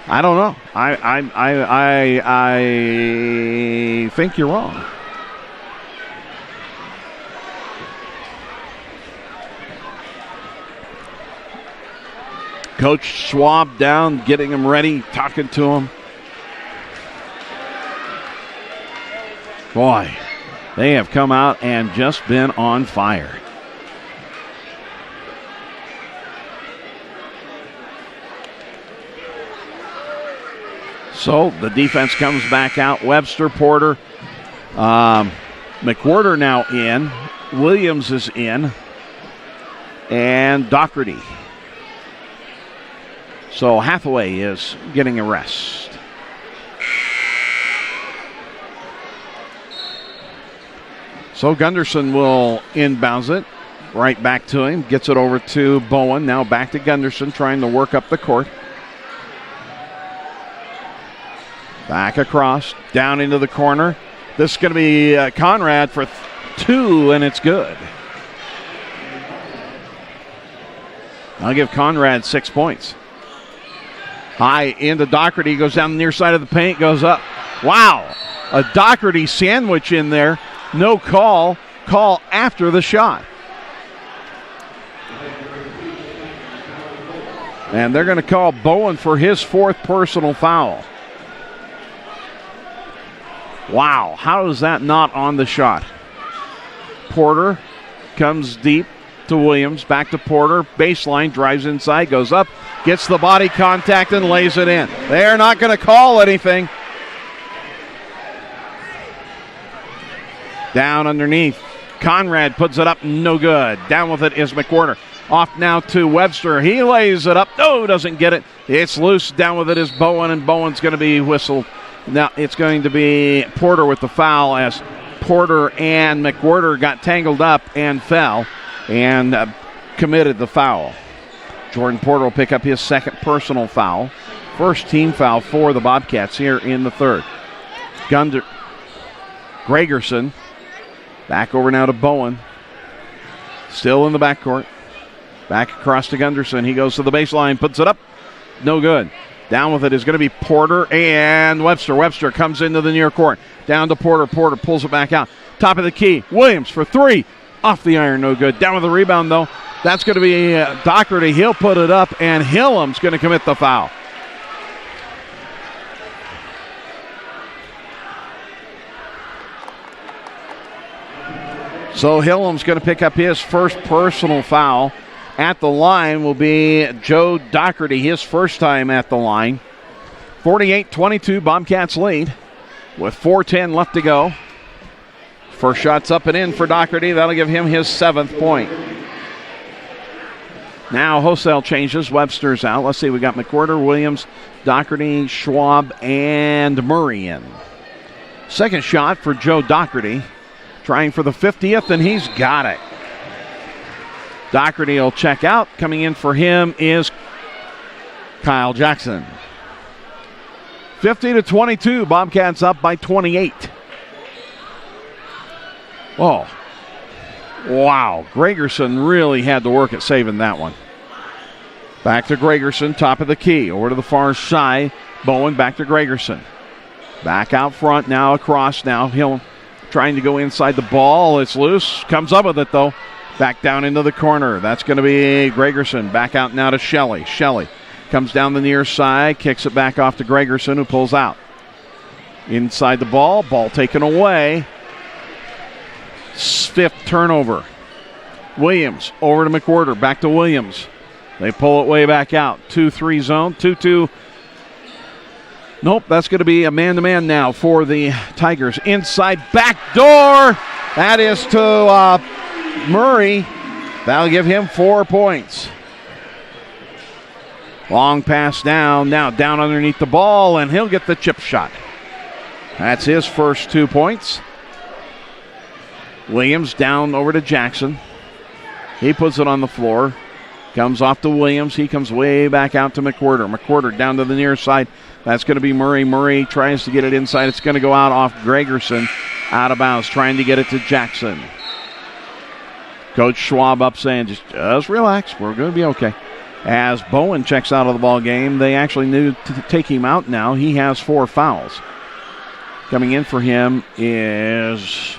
I don't know. I think you're wrong. Coach Schwab down, getting him ready, talking to him. Boy, they have come out and just been on fire. So the defense comes back out. Webster, Porter, McWhorter now in. Williams is in. And Doherty. So Hathaway is getting a rest. So Gunderson will inbounds it. Right back to him. Gets it over to Bowen. Now back to Gunderson, trying to work up the court. Back across, down into the corner. This is going to be Conrad for 2, and it's good. I'll give Conrad 6 points. High into Doherty, goes down the near side of the paint, goes up. Wow, a Doherty sandwich in there. No call. Call after the shot. And they're going to call Bowen for his 4th personal foul. Wow, how is that not on the shot? Porter comes deep to Williams, back to Porter, baseline, drives inside, goes up, gets the body contact and lays it in. They're not going to call anything. Down underneath, Conrad puts it up, no good. Down with it is McWhorter. Off now to Webster, he lays it up, no, doesn't get it. It's loose, down with it is Bowen, and Bowen's going to be whistled. Now it's going to be Porter with the foul, as Porter and McWhorter got tangled up and fell. and committed the foul. Jordan Porter will pick up his second personal foul. First team foul for the Bobcats here in the third. Gregerson back over now to Bowen. Still in the backcourt. Back across to Gunderson. He goes to the baseline, puts it up. No good. Down with it is going to be Porter and Webster. Webster comes into the near court. Down to Porter. Porter pulls it back out. Top of the key. Williams for three. Off the iron, no good. Down with the rebound, though. That's going to be Doherty. He'll put it up, and Hillam's going to commit the foul. So Hillam's going to pick up his first personal foul. At the line will be Joe Doherty, his first time at the line. 48-22, Bobcats lead with 4:10 left to go. First shot's up and in for Doherty. That'll give him his 7th point. Now wholesale changes. Webster's out. Let's see, we got McWhorter, Williams, Doherty, Schwab, and Murray in. Second shot for Joe Doherty. Trying for the 50th, and he's got it. Doherty will check out. Coming in for him is Kyle Jackson. 50-22. Bobcats up by 28. Oh, wow. Gregerson really had to work at saving that one. Back to Gregerson, top of the key. Over to the far side. Bowen back to Gregerson. Back out front now, across now. Hill trying to go inside the ball. It's loose. Comes up with it, though. Back down into the corner. That's going to be Gregerson. Back out now to Shelley. Shelley comes down the near side, kicks it back off to Gregerson, who pulls out. Inside the ball. Ball taken away. 5th turnover. Williams over to McWhorter. Back to Williams. They pull it way back out. 2-3 zone. 2-2. Nope, that's going to be a man-to-man now for the Tigers. Inside back door. That is to Murray. That'll give him 4 points. Long pass down. Now down underneath the ball, and he'll get the chip shot. That's his first 2 points. Williams down over to Jackson. He puts it on the floor. Comes off to Williams. He comes way back out to McWhorter. McWhorter down to the near side. That's going to be Murray. Murray tries to get it inside. It's going to go out off Gregerson. Out of bounds. Trying to get it to Jackson. Coach Schwab up saying, just relax. We're going to be okay. As Bowen checks out of the ball game, they actually need to take him out now. He has 4 fouls. Coming in for him is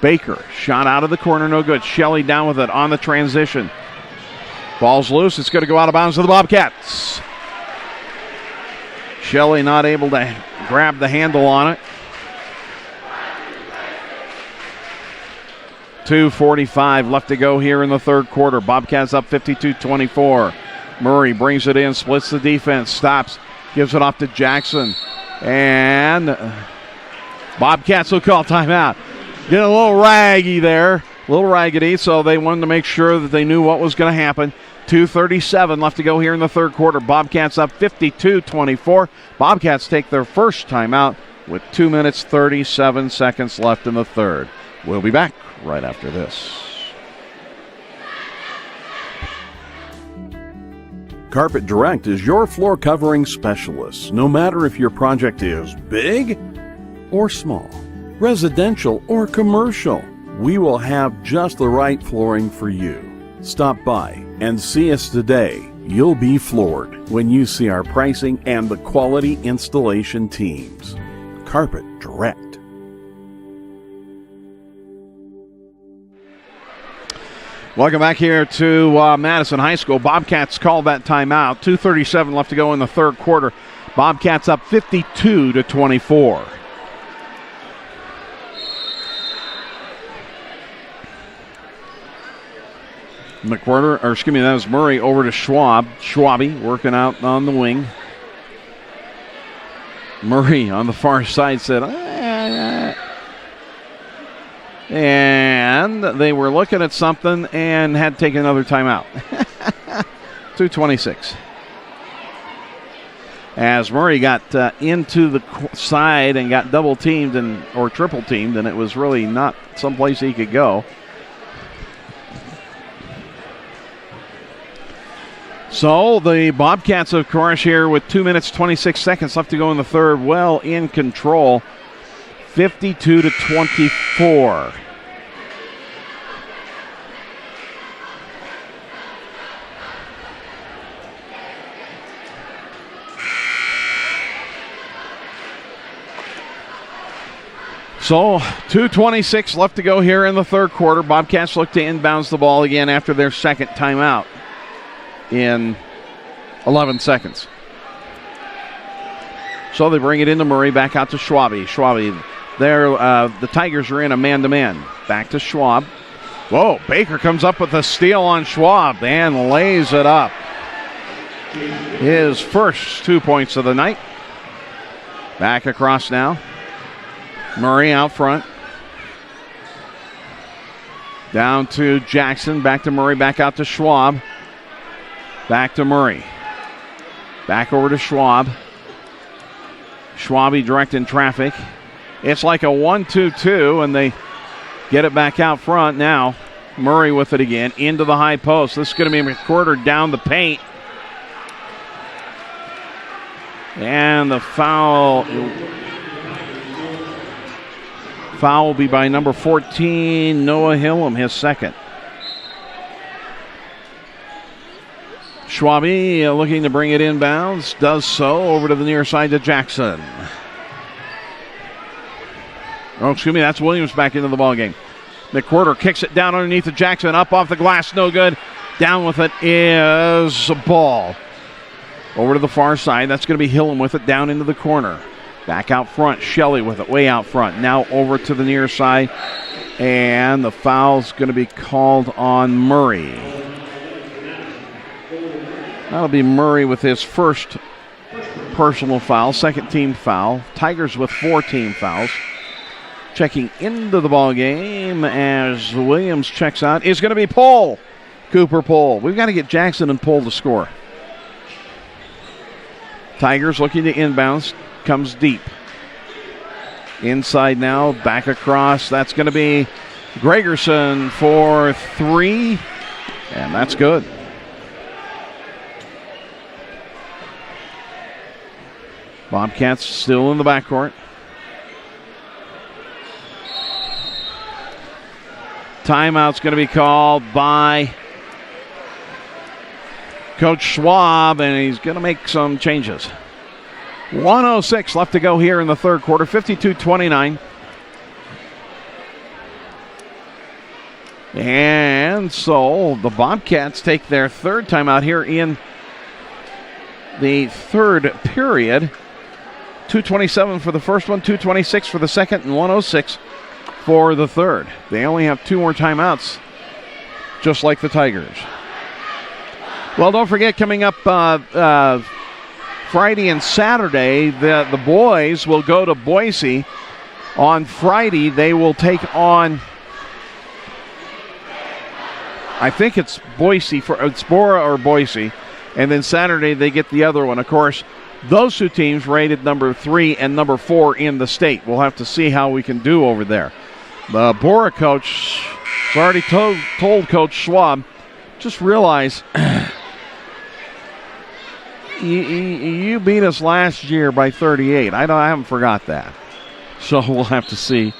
Baker. Shot out of the corner, no good. Shelley down with it on the transition. Ball's loose. It's going to go out of bounds to the Bobcats. Shelley not able to grab the handle on it. 2:45 left to go here in the third quarter. Bobcats up 52-24. Murray brings it in, splits the defense, stops, gives it off to Jackson. And Bobcats will call timeout. Get a little raggy there, a little raggedy, so they wanted to make sure that they knew what was going to happen. 2:37 left to go here in the third quarter. Bobcats up 52-24. Bobcats take their first timeout with 2 minutes, 37 seconds left in the third. We'll be back right after this. Carpet Direct is your floor covering specialist, no matter if your project is big or small, residential or commercial. We will have just the right flooring for you. Stop by and see us today. You'll be floored when you see our pricing and the quality installation teams. Carpet Direct. Welcome back here to Madison High School. Bobcats called that timeout. 2:37 left to go in the third quarter. Bobcats up 52-24. That was Murray over to Schwab. Schwabi working out on the wing. Murray on the far side said, and they were looking at something and had to take another timeout. 2:26. As Murray got into the side and got double teamed or triple teamed, and it was really not someplace he could go. So the Bobcats, of course, here with 2 minutes, 26 seconds left to go in the third, well in control, 52-24. So 2:26 left to go here in the third quarter. Bobcats look to inbounds the ball again after their second timeout in 11 seconds. So they bring it into Murray, back out to Schwabe. Schwabe, there, the Tigers are in a man-to-man. Back to Schwab. Whoa, Baker comes up with a steal on Schwab and lays it up. His first 2 points of the night. Back across now. Murray out front. Down to Jackson. Back to Murray. Back out to Schwab. Back to Murray. Back over to Schwab. Schwabe directing traffic. It's like a 1-2-2, and they get it back out front now. Murray with it again. Into the high post. This is going to be McWhorter down the paint. And the foul... Foul will be by number 14, Noah Hillam, his second. Schwabe looking to bring it inbounds. Does so over to the near side to Jackson. Oh, excuse me, that's Williams back into the ballgame. McWhorter kicks it down underneath to Jackson. Up off the glass, no good. Down with it is a ball. Over to the far side. That's going to be Hillam with it down into the corner. Back out front, Shelley with it way out front. Now over to the near side, and the foul's going to be called on Murray. That'll be Murray with his first personal foul, second team foul. Tigers with 4 team fouls. Checking into the ball game as Williams checks out is going to be Pohl. Cooper Pohl. We've got to get Jackson and Pohl to score. Tigers looking to inbounds. Comes deep. Inside now, back across. That's going to be Gregerson for 3, and that's good. Bobcats still in the backcourt. Timeout's going to be called by Coach Schwab, and he's going to make some changes. 1:06 left to go here in the third quarter, 52-29. And so the Bobcats take their third timeout here in the third period. 2:27 for the first one, 2:26 for the second, and 1:06 for the third. They only have 2 more timeouts, just like the Tigers. Well, don't forget, coming up Friday and Saturday, the boys will go to Boise. On Friday, they will take on, I think it's Boise, it's Bora or Boise. And then Saturday, they get the other one. Of course, those 2 teams rated number 3 and number 4 in the state. We'll have to see how we can do over there. The Bora coach has already told Coach Schwab, just realize... You beat us last year by 38. I haven't forgot that. So we'll have to see.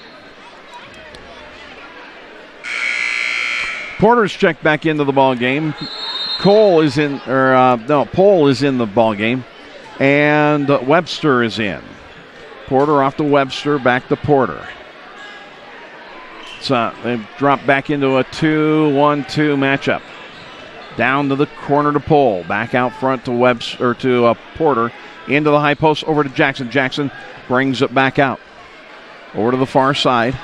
Porter's checked back into the ball game. Pohl is in the ball game, and Webster is in. Porter off to Webster, back to Porter. So they've dropped back into a 2-1-2 matchup. Down to the corner to Pohl. Back out front to Webster, to Porter. Into the high post, over to Jackson. Jackson brings it back out. Over to the far side.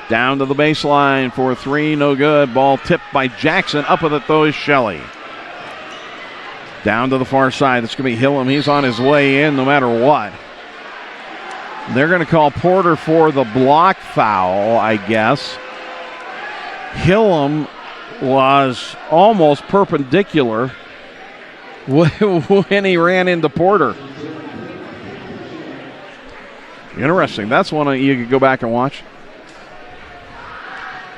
Down to the baseline for 3, no good. Ball tipped by Jackson. Up with it, though, is Shelley. Down to the far side. It's going to be Hillam. He's on his way in no matter what. They're going to call Porter for the block foul, I guess. Hillam was almost perpendicular when he ran into Porter. Interesting. That's one you could go back and watch.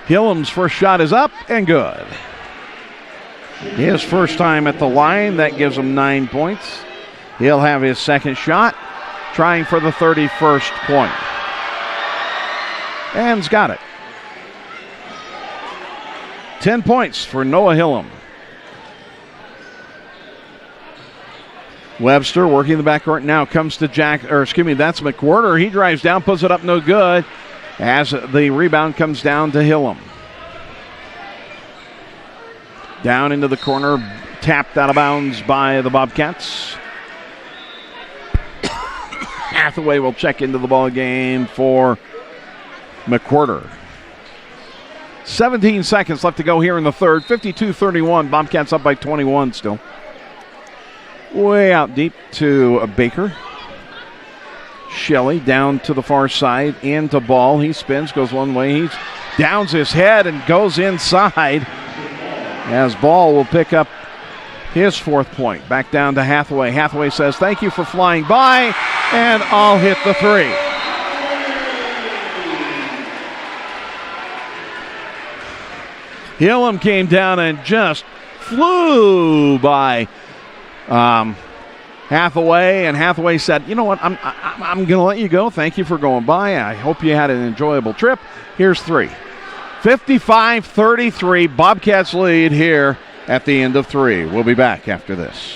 Hillam's first shot is up and good. His first time at the line, that gives him 9 points. He'll have his second shot, trying for the 31st point. And's got it. 10 points for Noah Hillam. Webster working the backcourt now, comes to that's McWhorter. He drives down, puts it up, no good, as the rebound comes down to Hillam. Down into the corner, tapped out of bounds by the Bobcats. Hathaway will check into the ball game for McWhorter. 17 seconds left to go here in the third. 52-31. Bobcats up by 21 still. Way out deep to Baker. Shelley down to the far side, into Ball. He spins, goes one way. He downs his head and goes inside. As Ball will pick up his 4th point. Back down to Hathaway. Hathaway says, thank you for flying by, and I'll hit the 3. Hillam came down and just flew by Hathaway, and Hathaway said, you know what, I'm going to let you go. Thank you for going by. I hope you had an enjoyable trip. Here's 3. 55-33, Bobcats lead here at the end of 3. We'll be back after this.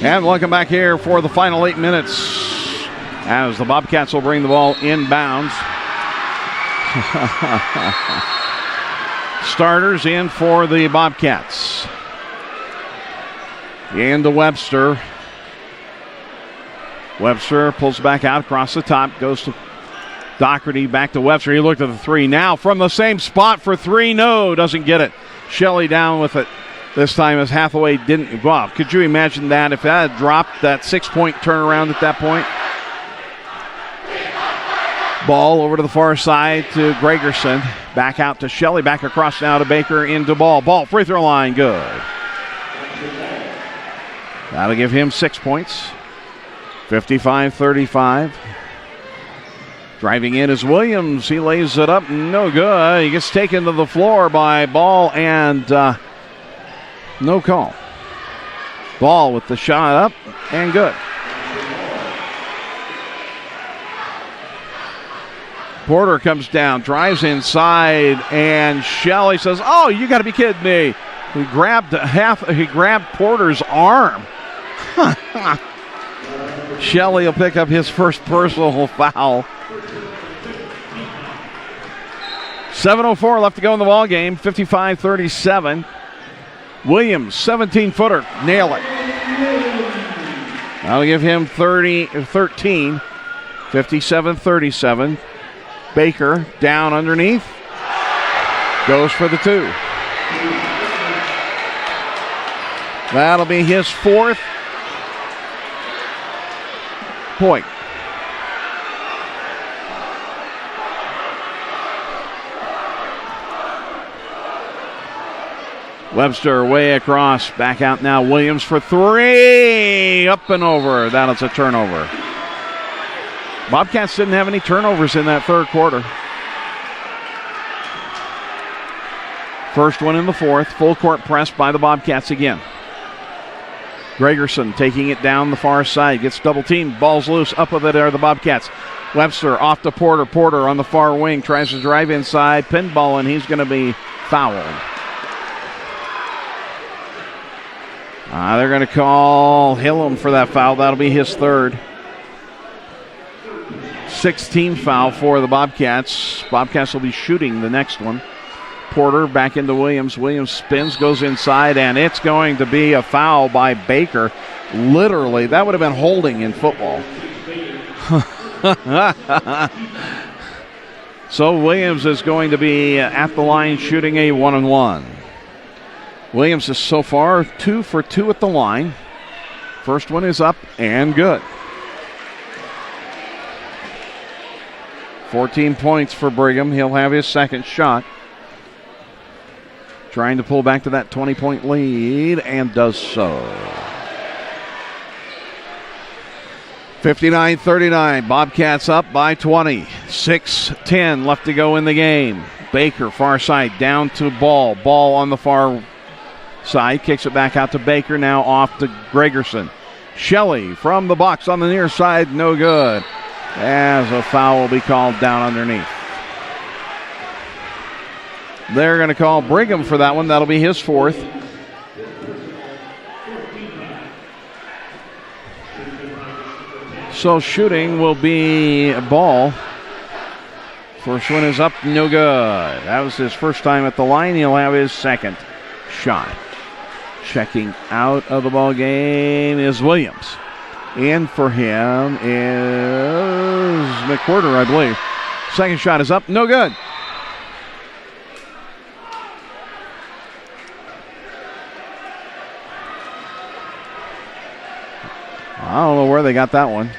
And welcome back here for the final 8 minutes as the Bobcats will bring the ball inbounds. Starters in for the Bobcats. Into Webster. Webster pulls back out across the top, goes to Doherty, back to Webster. He looked at the 3 now from the same spot for 3. No, doesn't get it. Shelley down with it. This time as Hathaway didn't. Wow, could you imagine that if that had dropped, that 6-point turnaround at that point? Ball over to the far side to Gregerson. Back out to Shelley. Back across now to Baker into Ball. Ball, free throw line, good. That'll give him 6 points. 55-35. Driving in is Williams. He lays it up, no good. He gets taken to the floor by Ball and no call. Ball with the shot up and good. Porter comes down, drives inside, and Shelley says, "Oh, you got to be kidding me!" He grabbed Porter's arm. Shelley will pick up his first personal foul. 7:04 left to go in the ball game. 55-37. Williams, 17-footer, nail it. I'll give him 13. 57-37. Baker down underneath. Goes for the 2. That'll be his 4th point. Webster way across, back out now. Williams for 3, up and over. That is a turnover. Bobcats didn't have any turnovers in that third quarter. First one in the 4th. Full court press by the Bobcats again. Gregerson taking it down the far side. Gets double teamed. Ball's loose. Up with it are the Bobcats. Webster off to Porter. Porter on the far wing. Tries to drive inside. Pinball, and he's going to be fouled. They're going to call Hillam for that foul. That'll be his 3rd. 16th foul for the Bobcats. Bobcats will be shooting the next one. Porter back into Williams. Williams spins, goes inside, and it's going to be a foul by Baker. Literally, that would have been holding in football. So Williams is going to be at the line shooting a 1-and-1. Williams is so far 2 for 2 at the line. First one is up and good. 14 points for Brigham. He'll have his second shot. Trying to pull back to that 20-point lead, and does so. 59-39. Bobcats up by 20. 6:10 left to go in the game. Baker, far side, down to Ball. Ball on the far side. Kicks it back out to Baker. Now off to Gregerson. Shelley from the box on the near side. No good. As a foul will be called down underneath. They're going to call Brigham for that one. That'll be his fourth. So shooting will be Ball. First one is up, no good. That was his first time at the line. He'll have his second shot. Checking out of the ball game is Williams. In for him is McWhorter, I believe. Second shot is up, no good. I don't know where they got that one.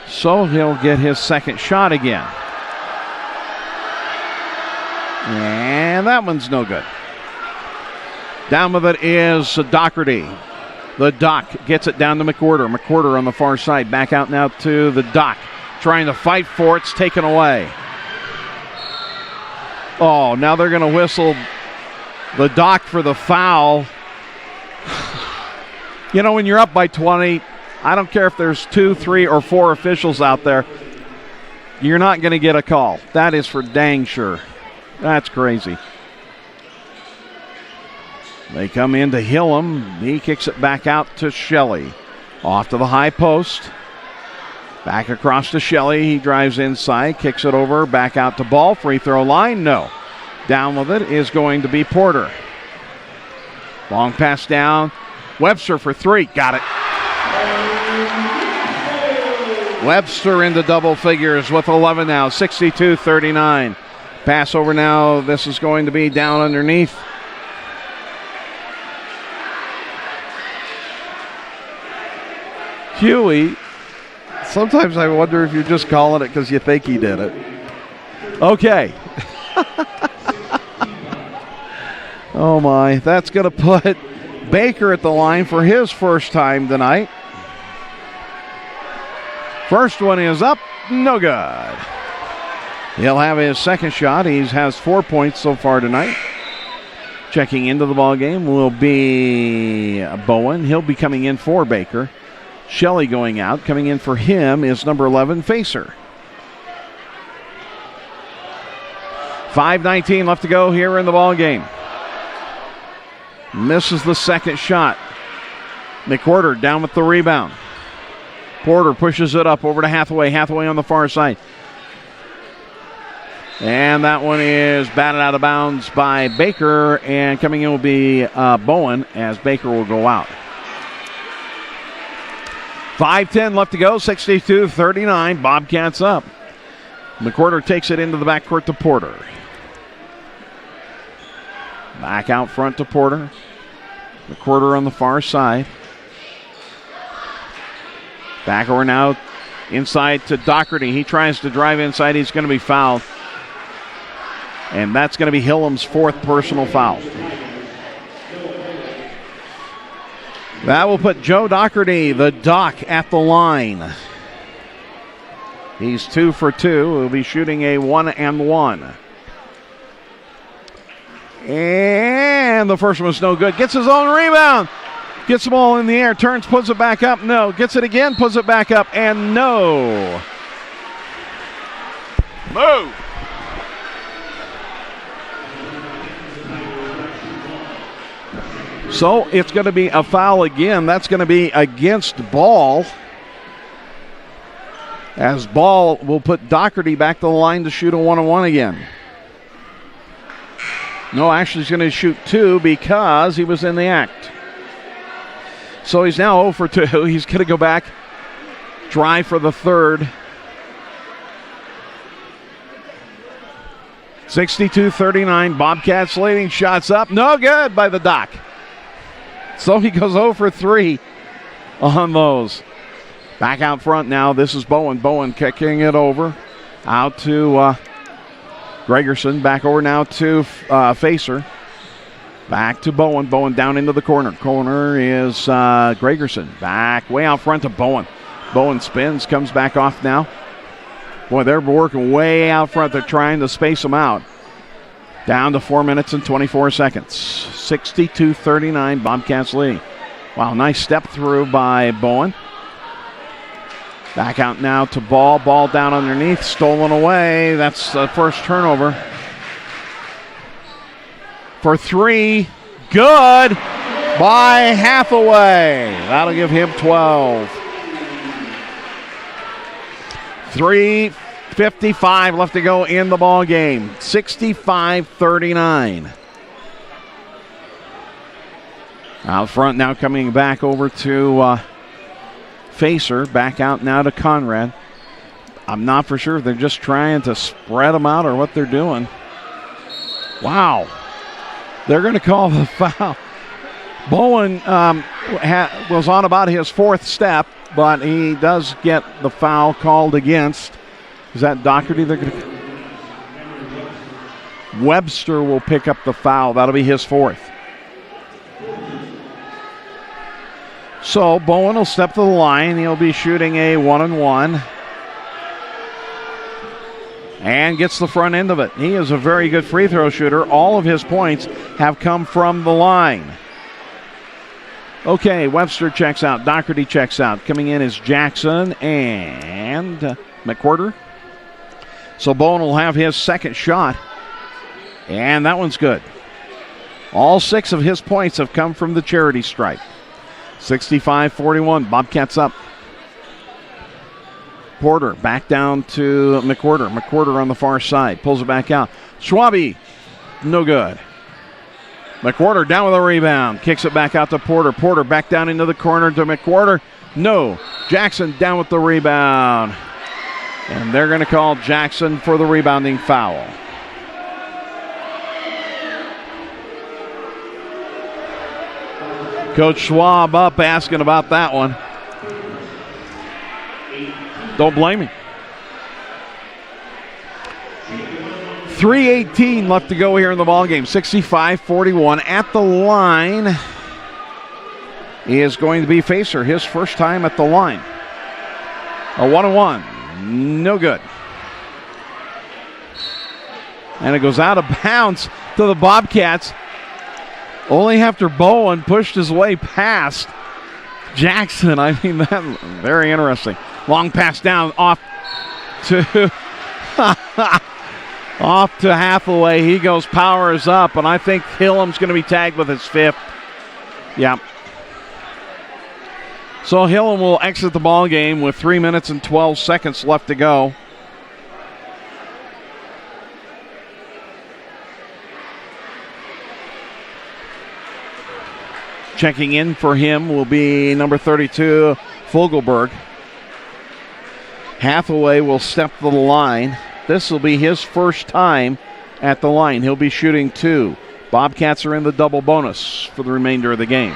So he'll get his second shot again. And that one's no good. Down with it is Doherty. The Doc gets it down to McWhorter. McWhorter on the far side. Back out now to the Doc. Trying to fight for it. It's taken away. Oh, now they're going to whistle the Doc for the foul. You know, when you're up by 20, I don't care if there's 2, 3, or 4 officials out there, you're not going to get a call. That is for dang sure. That's crazy. They come in to Hillam. He kicks it back out to Shelley. Off to the high post. Back across to Shelley. He drives inside, kicks it over, back out to Ball. Free throw line, no. Down with it is going to be Porter. Long pass down. Webster for 3. Got it. Webster into double figures with 11 now. 62-39. Pass over now. This is going to be down underneath. Huey. Sometimes I wonder if you're just calling it because you think he did it. Okay. Oh my. That's going to put Baker at the line for his first time tonight. First one is up, no good. He'll have his second shot. He has 4 points so far tonight. Checking into the ball game will be Bowen. He'll be coming in for Baker. Shelley going out. Coming in for him is number 11, Facer. 5:19 left to go here in the ball game. Misses the second shot. McWhorter down with the rebound. Porter pushes it up over to Hathaway. Hathaway on the far side. And that one is batted out of bounds by Baker. And coming in will be Bowen as Baker will go out. 5:10 left to go. 62-39. Bobcats up. McWhorter takes it into the backcourt to Porter. Back out front to Porter. McWhorter on the far side. Back over now inside to Doherty. He tries to drive inside. He's going to be fouled. And that's going to be Hillam's fourth personal foul. That will put Joe Doherty, the Doc, at the line. He's 2 for 2. He'll be shooting a 1-and-1. And the first one's no good. Gets his own rebound. Gets the ball in the air. Turns, puts it back up. No. Gets it again, puts it back up. And no. Move. So it's going to be a foul again. That's going to be against Ball. As ball will put Doherty back to the line to shoot a 1-on-1 again. No, actually he's going to shoot 2 because he was in the act. So he's now 0 for 2. He's going to go back, drive for the third. 62-39, Bobcats leading, shots up, no good by the Doc. So he goes 0 for 3 on those. Back out front now, this is Bowen. Bowen kicking it over. Out to Gregerson. Back over now to Facer. Back to Bowen. Bowen down into the corner. Corner is Gregerson. Back way out front to Bowen. Bowen spins, comes back off now. Boy, they're working way out front. They're trying to space them out. Down to 4 minutes and 24 seconds. 62-39, Bobcats leading. Wow, nice step through by Bowen. Back out now to Ball. Ball down underneath. Stolen away. That's the first turnover. For 3. Good by Hathaway. That'll give him 12. 3:55 left to go in the ball game. 65-39. Out front now, coming back over to Facer. Back out now to Conrad. I'm not for sure if they're just trying to spread them out or what they're doing. Wow. They're going to call the foul. Bowen was on about his 4th step, but he does get the foul called against. Is that Doherty? Webster will pick up the foul. That'll be his 4th. So Bowen will step to the line. He'll be shooting a 1-on-1. And gets the front end of it. He is a very good free throw shooter. All of his points have come from the line. Okay, Webster checks out. Doherty checks out. Coming in is Jackson and McWhorter. So Bowen will have his second shot. And that one's good. All 6 of his points have come from the charity stripe. 65-41, Bobcats up. Porter back down to McWhorter. McWhorter on the far side. Pulls it back out. Schwabe, no good. McWhorter down with a rebound. Kicks it back out to Porter. Porter back down into the corner to McWhorter. No. Jackson down with the rebound. And they're going to call Jackson for the rebounding foul. Coach Schwab up asking about that one. Don't blame him. 3:18 left to go here in the ballgame. 65-41. At the line is going to be Facer. His first time at the line. A 1-on-1. No good. And it goes out of bounds to the Bobcats. Only after Bowen pushed his way past Jackson. I mean, that very interesting. Long pass down off to off to Hathaway. He goes, powers up, and I think Hillam's going to be tagged with his 5th. Yeah. So Hillam will exit the ball game with 3 minutes and 12 seconds left to go. Checking in for him will be number 32, Fogelberg. Hathaway will step to the line. This will be his first time at the line. He'll be shooting 2. Bobcats are in the double bonus for the remainder of the game.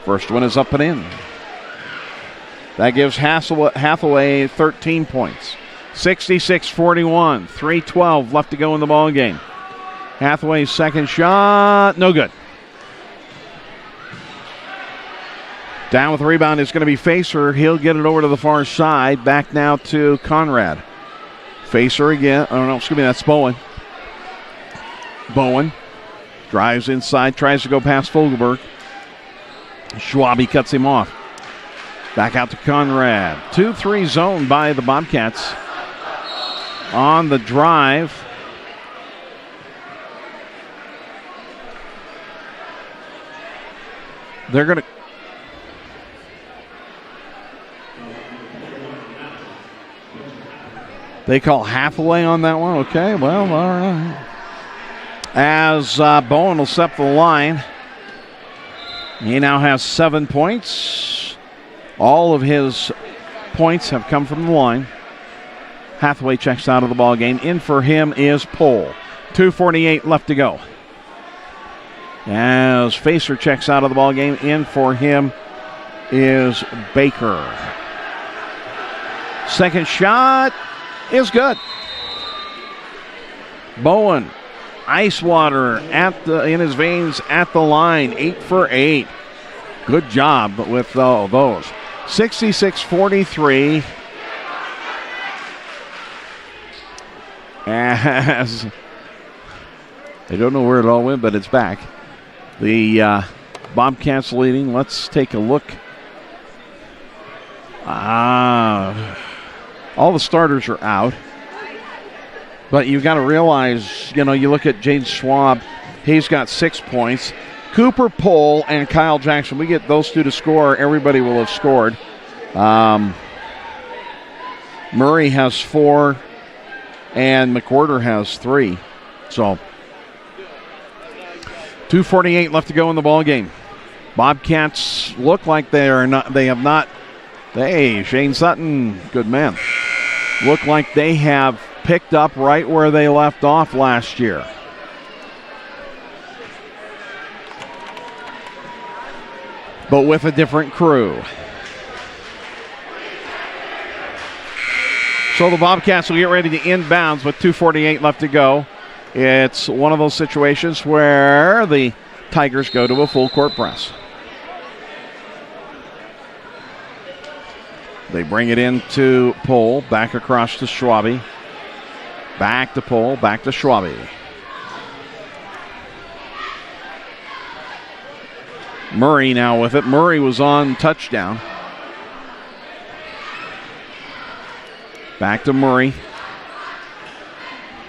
First one is up and in. That gives Hathaway 13 points. 66-41. 3:12 left to go in the ball game. Hathaway's second shot, no good. Down with the rebound is going to be Facer. He'll get it over to the far side. Back now to Conrad. Facer again. Oh, no, excuse me, that's Bowen. Bowen drives inside, tries to go past Fogelberg. Schwabe cuts him off. Back out to Conrad. 2-3 zone by the Bobcats. On the drive. They're going to... They call Hathaway on that one. Okay, well, all right. As Bowen will step the line. He now has 7 points. All of his points have come from the line. Hathaway checks out of the ball game. In for him is Pohl. 2:48 left to go. As Facer checks out of the ball game, in for him is Baker. Second shot is good. Bowen, ice water in his veins at the line, 8 for 8. Good job with those. 66-43. As I don't know where it all went, but it's back. The Bobcats leading. Let's take a look. All the starters are out. But you've got to realize, you look at Jaden Schwab. He's got 6 points. Cooper Pohl and Kyle Jackson. We get those two to score. Everybody will have scored. Murray has 4. And McWhorter has 3. So 2:48 left to go in the ball game. Bobcats look like Shane Sutton, good man. Look like they have picked up right where they left off last year. But with a different crew. So the Bobcats will get ready to inbounds with 2:48 left to go. It's one of those situations where the Tigers go to a full court press. They bring it into Pohl, back across to Schwabe. Back to Pohl, back to Schwabe. Murray now with it. Murray was on touchdown. Back to Murray.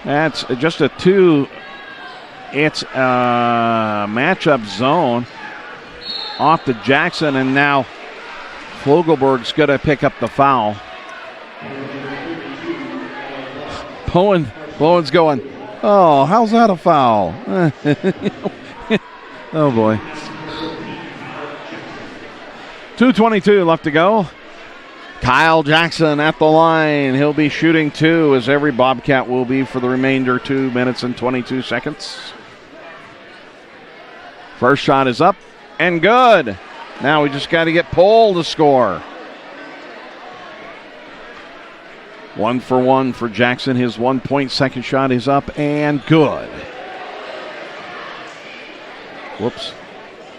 That's just a 2. It's a matchup zone off to Jackson, and now Fogelberg's going to pick up the foul. Bowen's going, oh, how's that a foul? Oh, boy. 2:22 left to go. Kyle Jackson at the line. He'll be shooting 2, as every Bobcat will be for the remainder 2 minutes and 22 seconds. First shot is up and good. Now we just got to get Pohl to score. 1 for 1 for Jackson. His 1 point second shot is up and good. Whoops.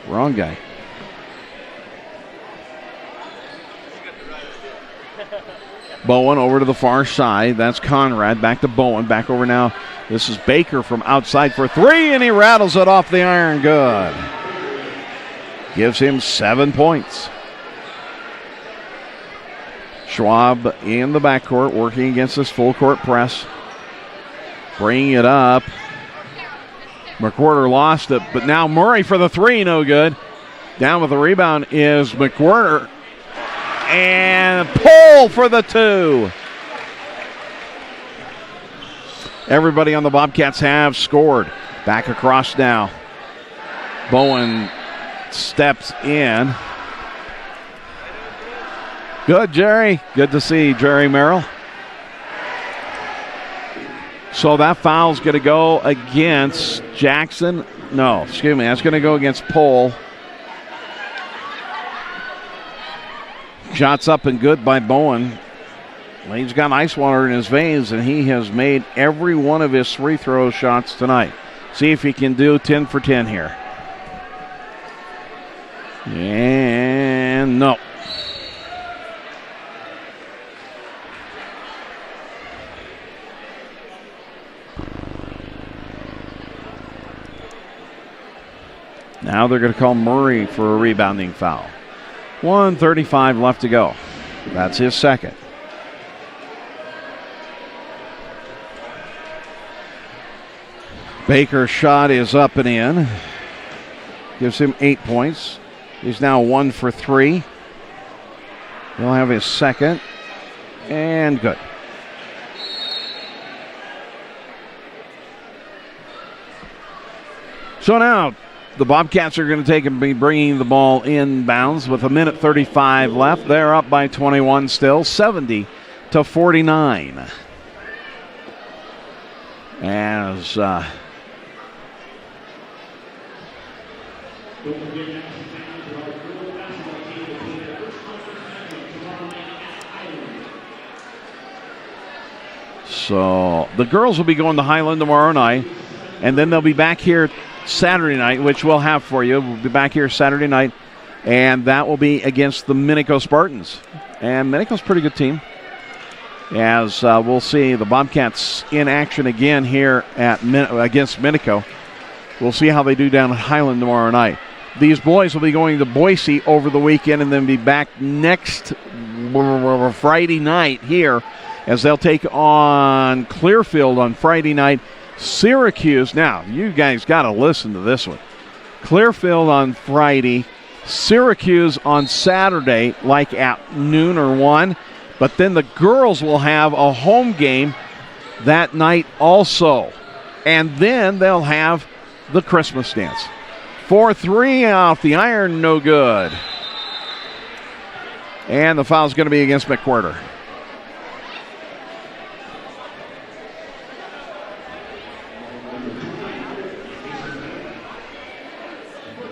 Wrong guy. Bowen over to the far side. That's Conrad. Back to Bowen. Back over now. This is Baker from outside for 3, and he rattles it off the iron. Good. Gives him 7 points. Schwab in the backcourt working against this full court press. Bringing it up. McWhorter lost it, but now Murray for the 3, no good. Down with the rebound is McWhorter. And Pohl for the 2. Everybody on the Bobcats have scored. Back across now. Bowen steps in. Good, Jerry. Good to see Jerry Merrill. So that foul's going to go against Jackson. No, excuse me. That's going to go against Pohl. Shots up and good by Bowen. He's got ice water in his veins, and he has made every one of his free throw shots tonight. See if he can do 10 for 10 here. And no. Now they're going to call Murray for a rebounding foul. 1:35 left to go. That's his second. Baker's shot is up and in. Gives him 8 points. He's now 1 for 3. He'll have his second. And good. So now the Bobcats are going to take and be bringing the ball inbounds with 1:35 left. They're up by 21 still, 70-49. As so the girls will be going to Highland tomorrow night, and then they'll be back here Saturday night, which we'll have for you. We'll be back here Saturday night, and that will be against the Minico Spartans. And Minico's a pretty good team. As we'll see the Bobcats in action again here at against Minico. We'll see how they do down at Highland tomorrow night. These boys will be going to Boise over the weekend and then be back next Friday night here as they'll take on Clearfield on Friday night. Syracuse, now you guys got to listen to this one. Clearfield on Friday, Syracuse on Saturday, like at noon or 1. But then the girls will have a home game that night also. And then they'll have the Christmas dance. 4-3 off the iron, no good. And the foul's going to be against McWhirter.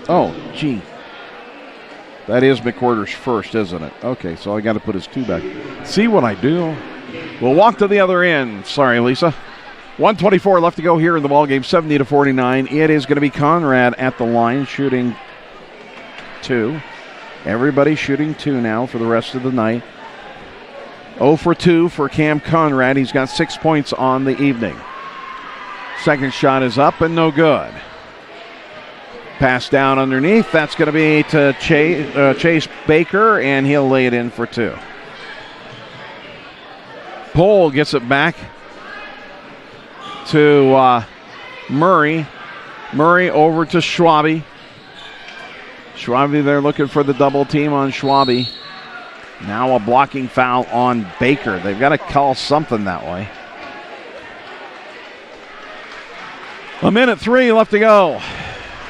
Oh, gee. That is McWhirter's first, isn't it? Okay, so I got to put his 2 back. See what I do? We'll walk to the other end. Sorry, Lisa. 1:24 left to go here in the ballgame, 70-49. It is going to be Conrad at the line shooting 2. Everybody shooting 2 now for the rest of the night. 0 for 2 for Cam Conrad. He's got 6 points on the evening. Second shot is up and no good. Pass down underneath. That's going to be to Chase Baker, and he'll lay it in for 2. Pohl gets it back to Murray. Murray over to Schwabe. Schwabe, they're looking for the double team on Schwabe. Now a blocking foul on Baker. They've got to call something that way. 1:03 left to go.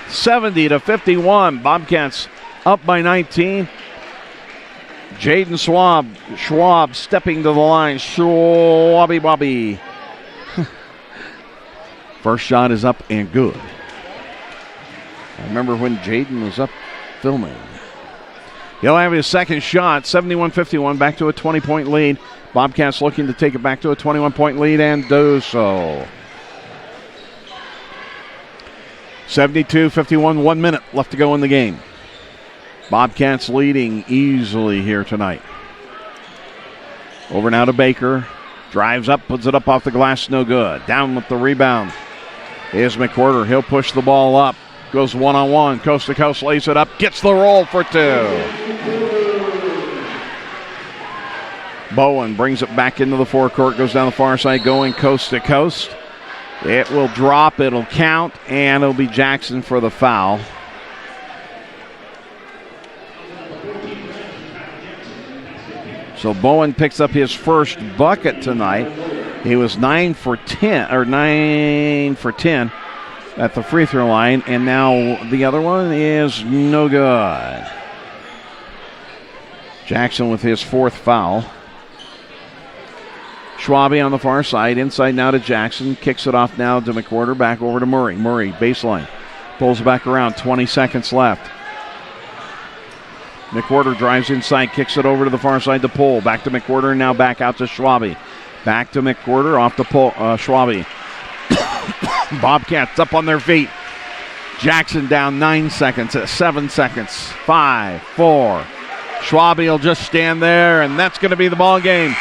70-51. Bobcats up by 19. Jaden Schwab stepping to the line. Schwabe Bobby. First shot is up and good. I remember when Jaden was up filming. He'll have his second shot. 71-51. Back to a 20-point lead. Bobcats looking to take it back to a 21-point lead and do so. 72-51, 1 minute left to go in the game. Bobcats leading easily here tonight. Over now to Baker. Drives up, puts it up off the glass, no good. Down with the rebound is McWhirter. He'll push the ball up. Goes one-on-one, coast to coast, lays it up, gets the roll for 2. Bowen brings it back into the forecourt, goes down the far side, going coast to coast. It will drop, it'll count, and it'll be Jackson for the foul. So Bowen picks up his first bucket tonight. He was 9 for 10 at the free throw line, and now the other one is no good. Jackson with his 4th foul. Schwabe on the far side, inside now to Jackson, kicks it off now to McWhirter, back over to Murray. Murray, baseline, pulls it back around, 20 seconds left. McWhirter drives inside, kicks it over to the far side to Pohl. Back to McWhirter, and now back out to Schwabe. Back to McWhirter, off to Schwabe. Bobcats up on their feet. Jackson down 9 seconds, 7 seconds, 5, 4. Schwabe will just stand there, and that's going to be the ball game.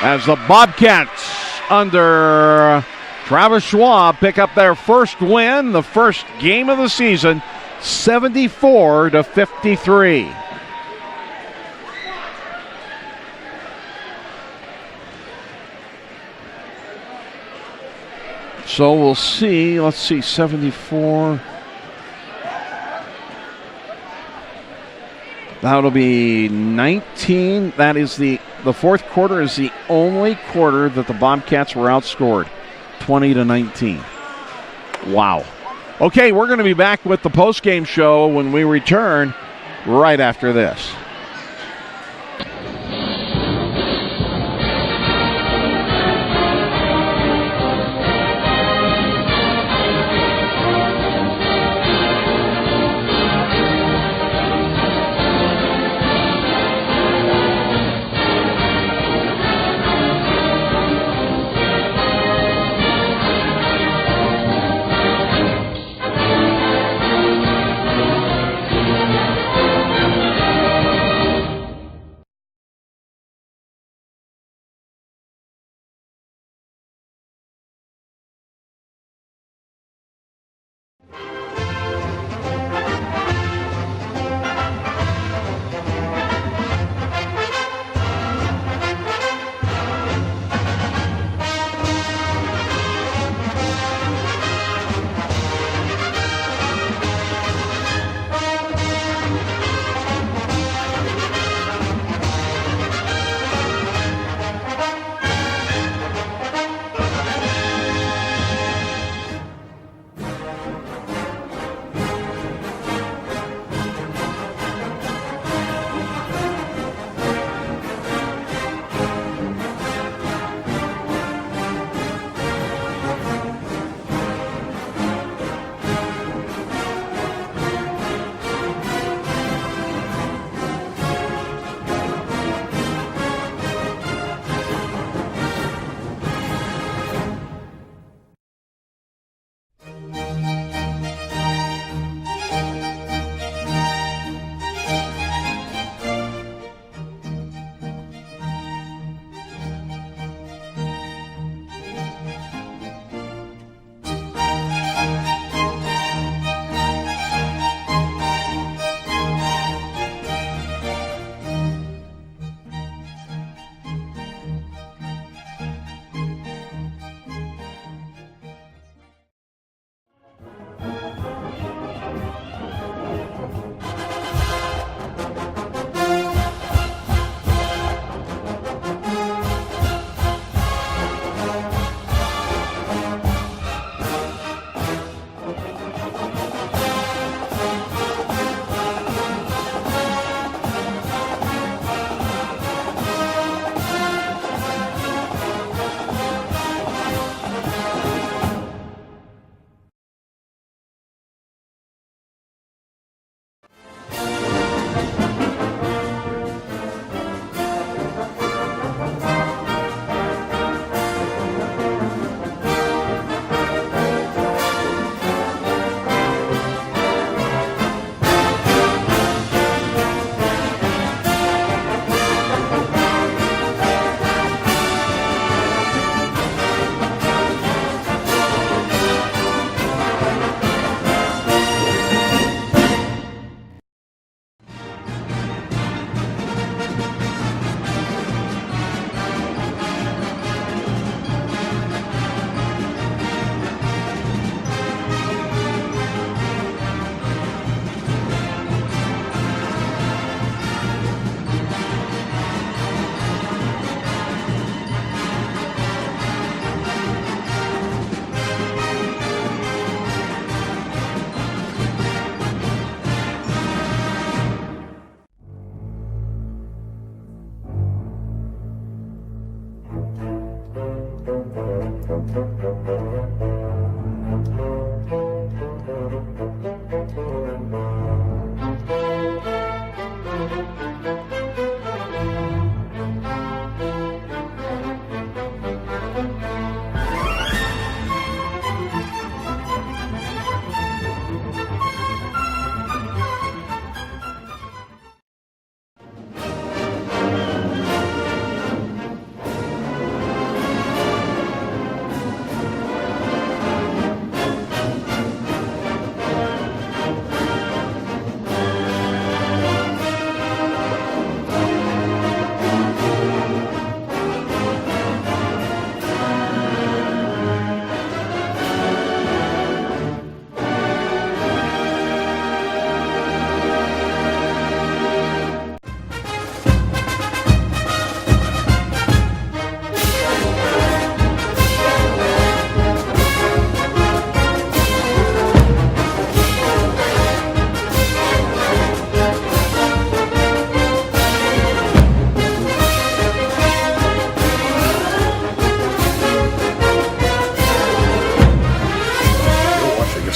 As the Bobcats under Travis Schwab pick up their first win, the first game of the season, 74-53. So we'll see. Let's see, 74. That'll be 19. That is the fourth quarter is the only quarter that the Bobcats were outscored, 20-19. Wow. Okay, we're going to be back with the post-game show when we return right after this.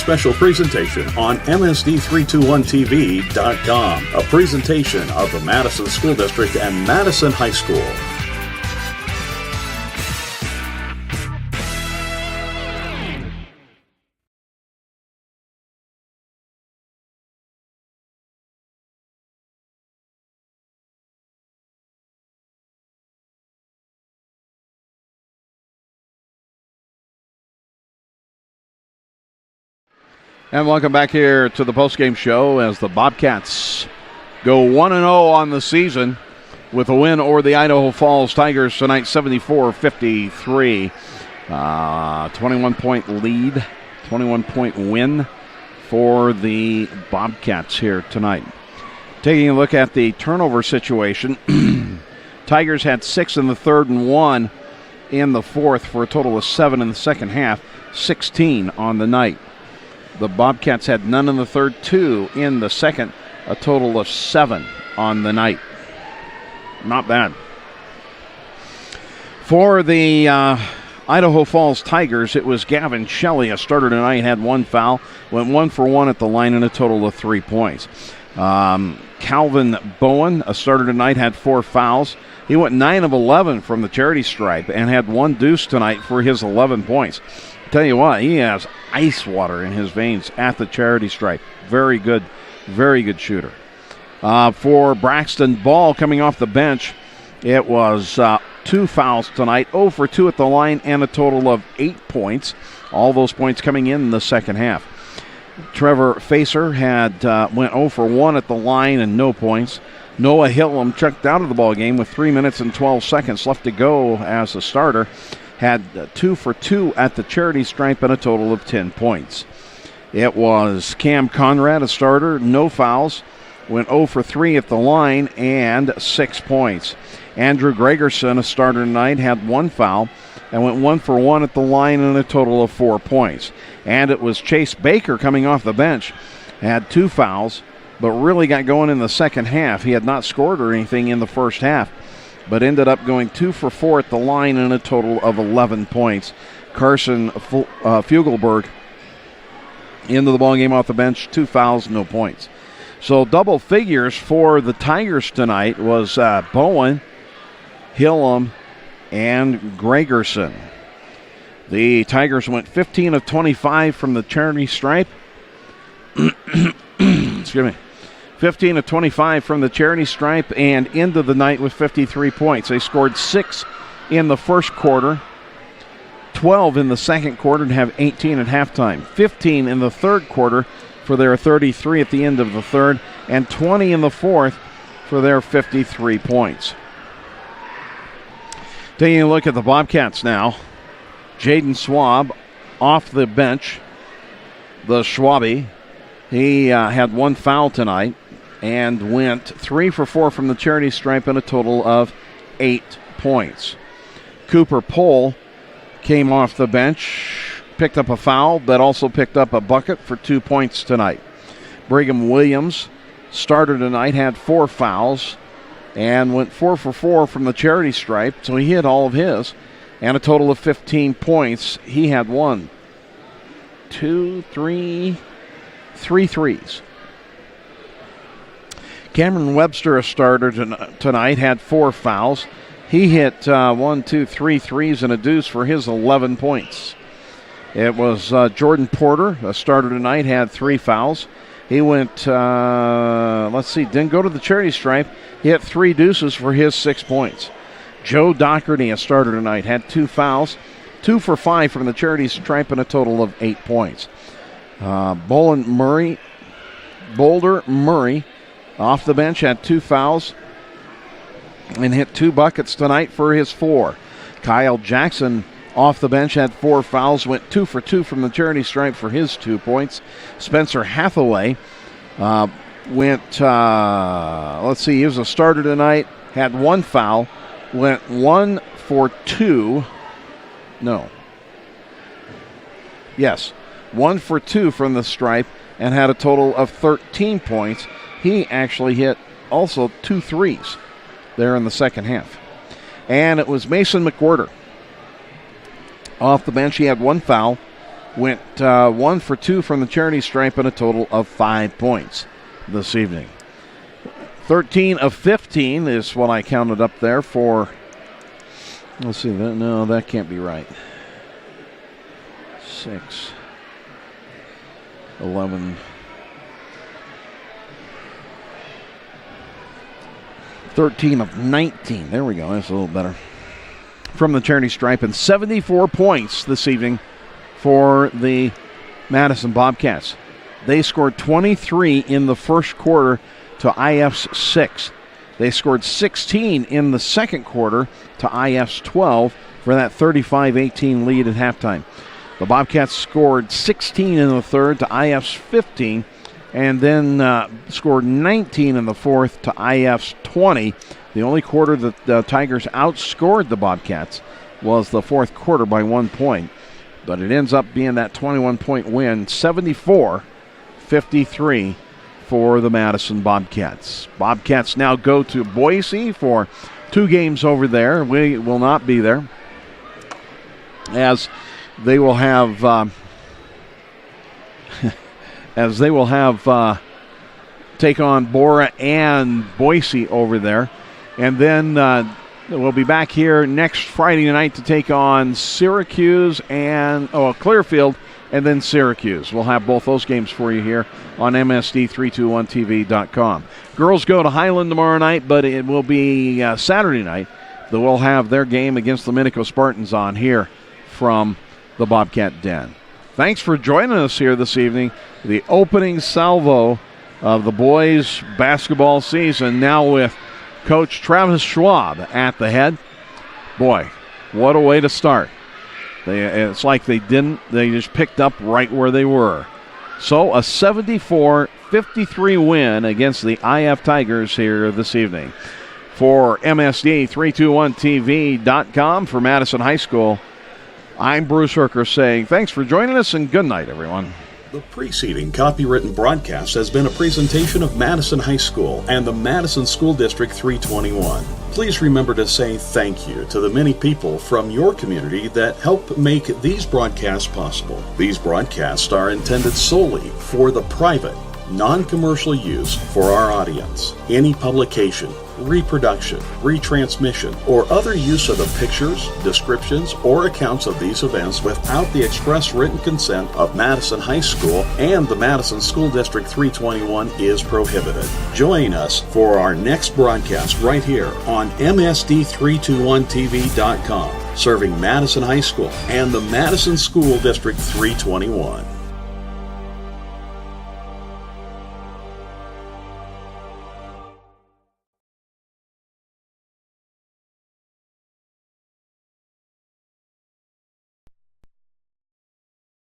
special presentation on MSD321TV.com, a presentation of the Madison School District and Madison High School. And welcome back here to the postgame show as the Bobcats go 1-0 on the season with a win over the Idaho Falls Tigers tonight, 74-53. 21-point lead, 21-point win for the Bobcats here tonight. Taking a look at the turnover situation, Tigers had 6 in the third and 1 in the fourth for a total of 7 in the second half, 16 on the night. The Bobcats had none in the third, 2 in the second, a total of 7 on the night. Not bad. For the Idaho Falls Tigers, it was Gavin Shelley, a starter tonight, had 1 foul, went 1 for 1 at the line and a total of 3 points. Calvin Bowen, a starter tonight, had 4 fouls. He went 9 of 11 from the charity stripe and had 1 deuce tonight for his 11 points. Tell you what, he has ice water in his veins at the charity stripe. Very good shooter. For Braxton Ball coming off the bench, it was 2 fouls tonight, 0 for 2 at the line and a total of 8 points. All those points coming in the second half. Trevor Facer went 0 for 1 at the line and no points. Noah Hillam checked out of the ball game with 3 minutes and 12 seconds left to go as a starter. Had 2 for 2 at the charity stripe and a total of 10 points. It was Cam Conrad, a starter, no fouls, went 0 for 3 at the line and 6 points. Andrew Gregerson, a starter tonight, had 1 foul and went 1 for 1 at the line and a total of 4 points. And it was Chase Baker coming off the bench, had 2 fouls, but really got going in the second half. He had not scored or anything in the first half, but ended up going 2 for 4 at the line and a total of 11 points. Carson Fugelberg into the ballgame off the bench, 2 fouls, no points. So double figures for the Tigers tonight was Bowen, Hillam, and Gregerson. The Tigers went 15 of 25 from the charity stripe. Excuse me. 15 of 25 from the charity stripe and into the night with 53 points. They scored 6 in the first quarter, 12 in the second quarter, and have 18 at halftime. 15 in the third quarter for their 33 at the end of the third, and 20 in the fourth for their 53 points. Taking a look at the Bobcats now. Jaden Schwab off the bench. The Schwabi, he had 1 foul tonight and went 3 for 4 from the charity stripe and a total of 8 points. Cooper Pohl came off the bench, picked up a foul, but also picked up a bucket for 2 points tonight. Brigham Williams, starter tonight, had 4 fouls and went 4 for 4 from the charity stripe, so he hit all of his, and a total of 15 points. He had 3 threes. Cameron Webster, a starter tonight, had 4 fouls. He hit 3 threes and a deuce for his 11 points. It was Jordan Porter, a starter tonight, had 3 fouls. He went, didn't go to the charity stripe. He hit 3 deuces for his 6 points. Joe Doherty, a starter tonight, had 2 fouls, 2 for 5 from the charity stripe and a total of 8 points. Boulder Murray, off the bench, had 2 fouls and hit 2 buckets tonight for his 4. Kyle Jackson, off the bench, had 4 fouls, went 2 for 2 from the charity stripe for his 2 points. Spencer Hathaway he was a starter tonight, had 1 foul, went 1 for 2. 1 for 2 from the stripe and had a total of 13 points. He actually hit also 2 threes there in the second half. And it was Mason McWhirter. Off the bench, he had 1 foul, went 1 for 2 from the charity stripe and a total of 5 points this evening. 13 of 15 is what I counted up there for. Let's see. No, that can't be right. 6, 11, 13 of 19. There we go. That's a little better. From the charity stripe, and 74 points this evening for the Madison Bobcats. They scored 23 in the first quarter to IF's 6. They scored 16 in the second quarter to IF's 12 for that 35-18 lead at halftime. The Bobcats scored 16 in the third to IF's 15, and then scored 19 in the fourth to IF's 20. The only quarter that the Tigers outscored the Bobcats was the fourth quarter by 1 point. But it ends up being that 21-point win, 74-53 for the Madison Bobcats. Bobcats now go to Boise for 2 games over there. We will not be there, as they will have take on Bora and Boise over there. And then we'll be back here next Friday night to take on Syracuse and Clearfield, and then Syracuse. We'll have both those games for you here on MSD321TV.com. Girls go to Highland tomorrow night, but it will be Saturday night that we'll have their game against the Minico Spartans on here from the Bobcat Den. Thanks for joining us here this evening. The opening salvo of the boys' basketball season, now with Coach Travis Schwab at the head. Boy, what a way to start. It's like they just picked up right where they were. So a 74-53 win against the IF Tigers here this evening. For MSD321TV.com, for Madison High School, I'm Bruce Herker saying thanks for joining us and good night, everyone. The preceding copywritten broadcast has been a presentation of Madison High School and the Madison School District 321. Please remember to say thank you to the many people from your community that help make these broadcasts possible. These broadcasts are intended solely for the private, non-commercial use for our audience. Any publication, reproduction, retransmission, or other use of the pictures, descriptions, or accounts of these events without the express written consent of Madison High School and the Madison School District 321 is prohibited. Join us for our next broadcast right here on MSD321TV.com, serving Madison High School and the Madison School District 321.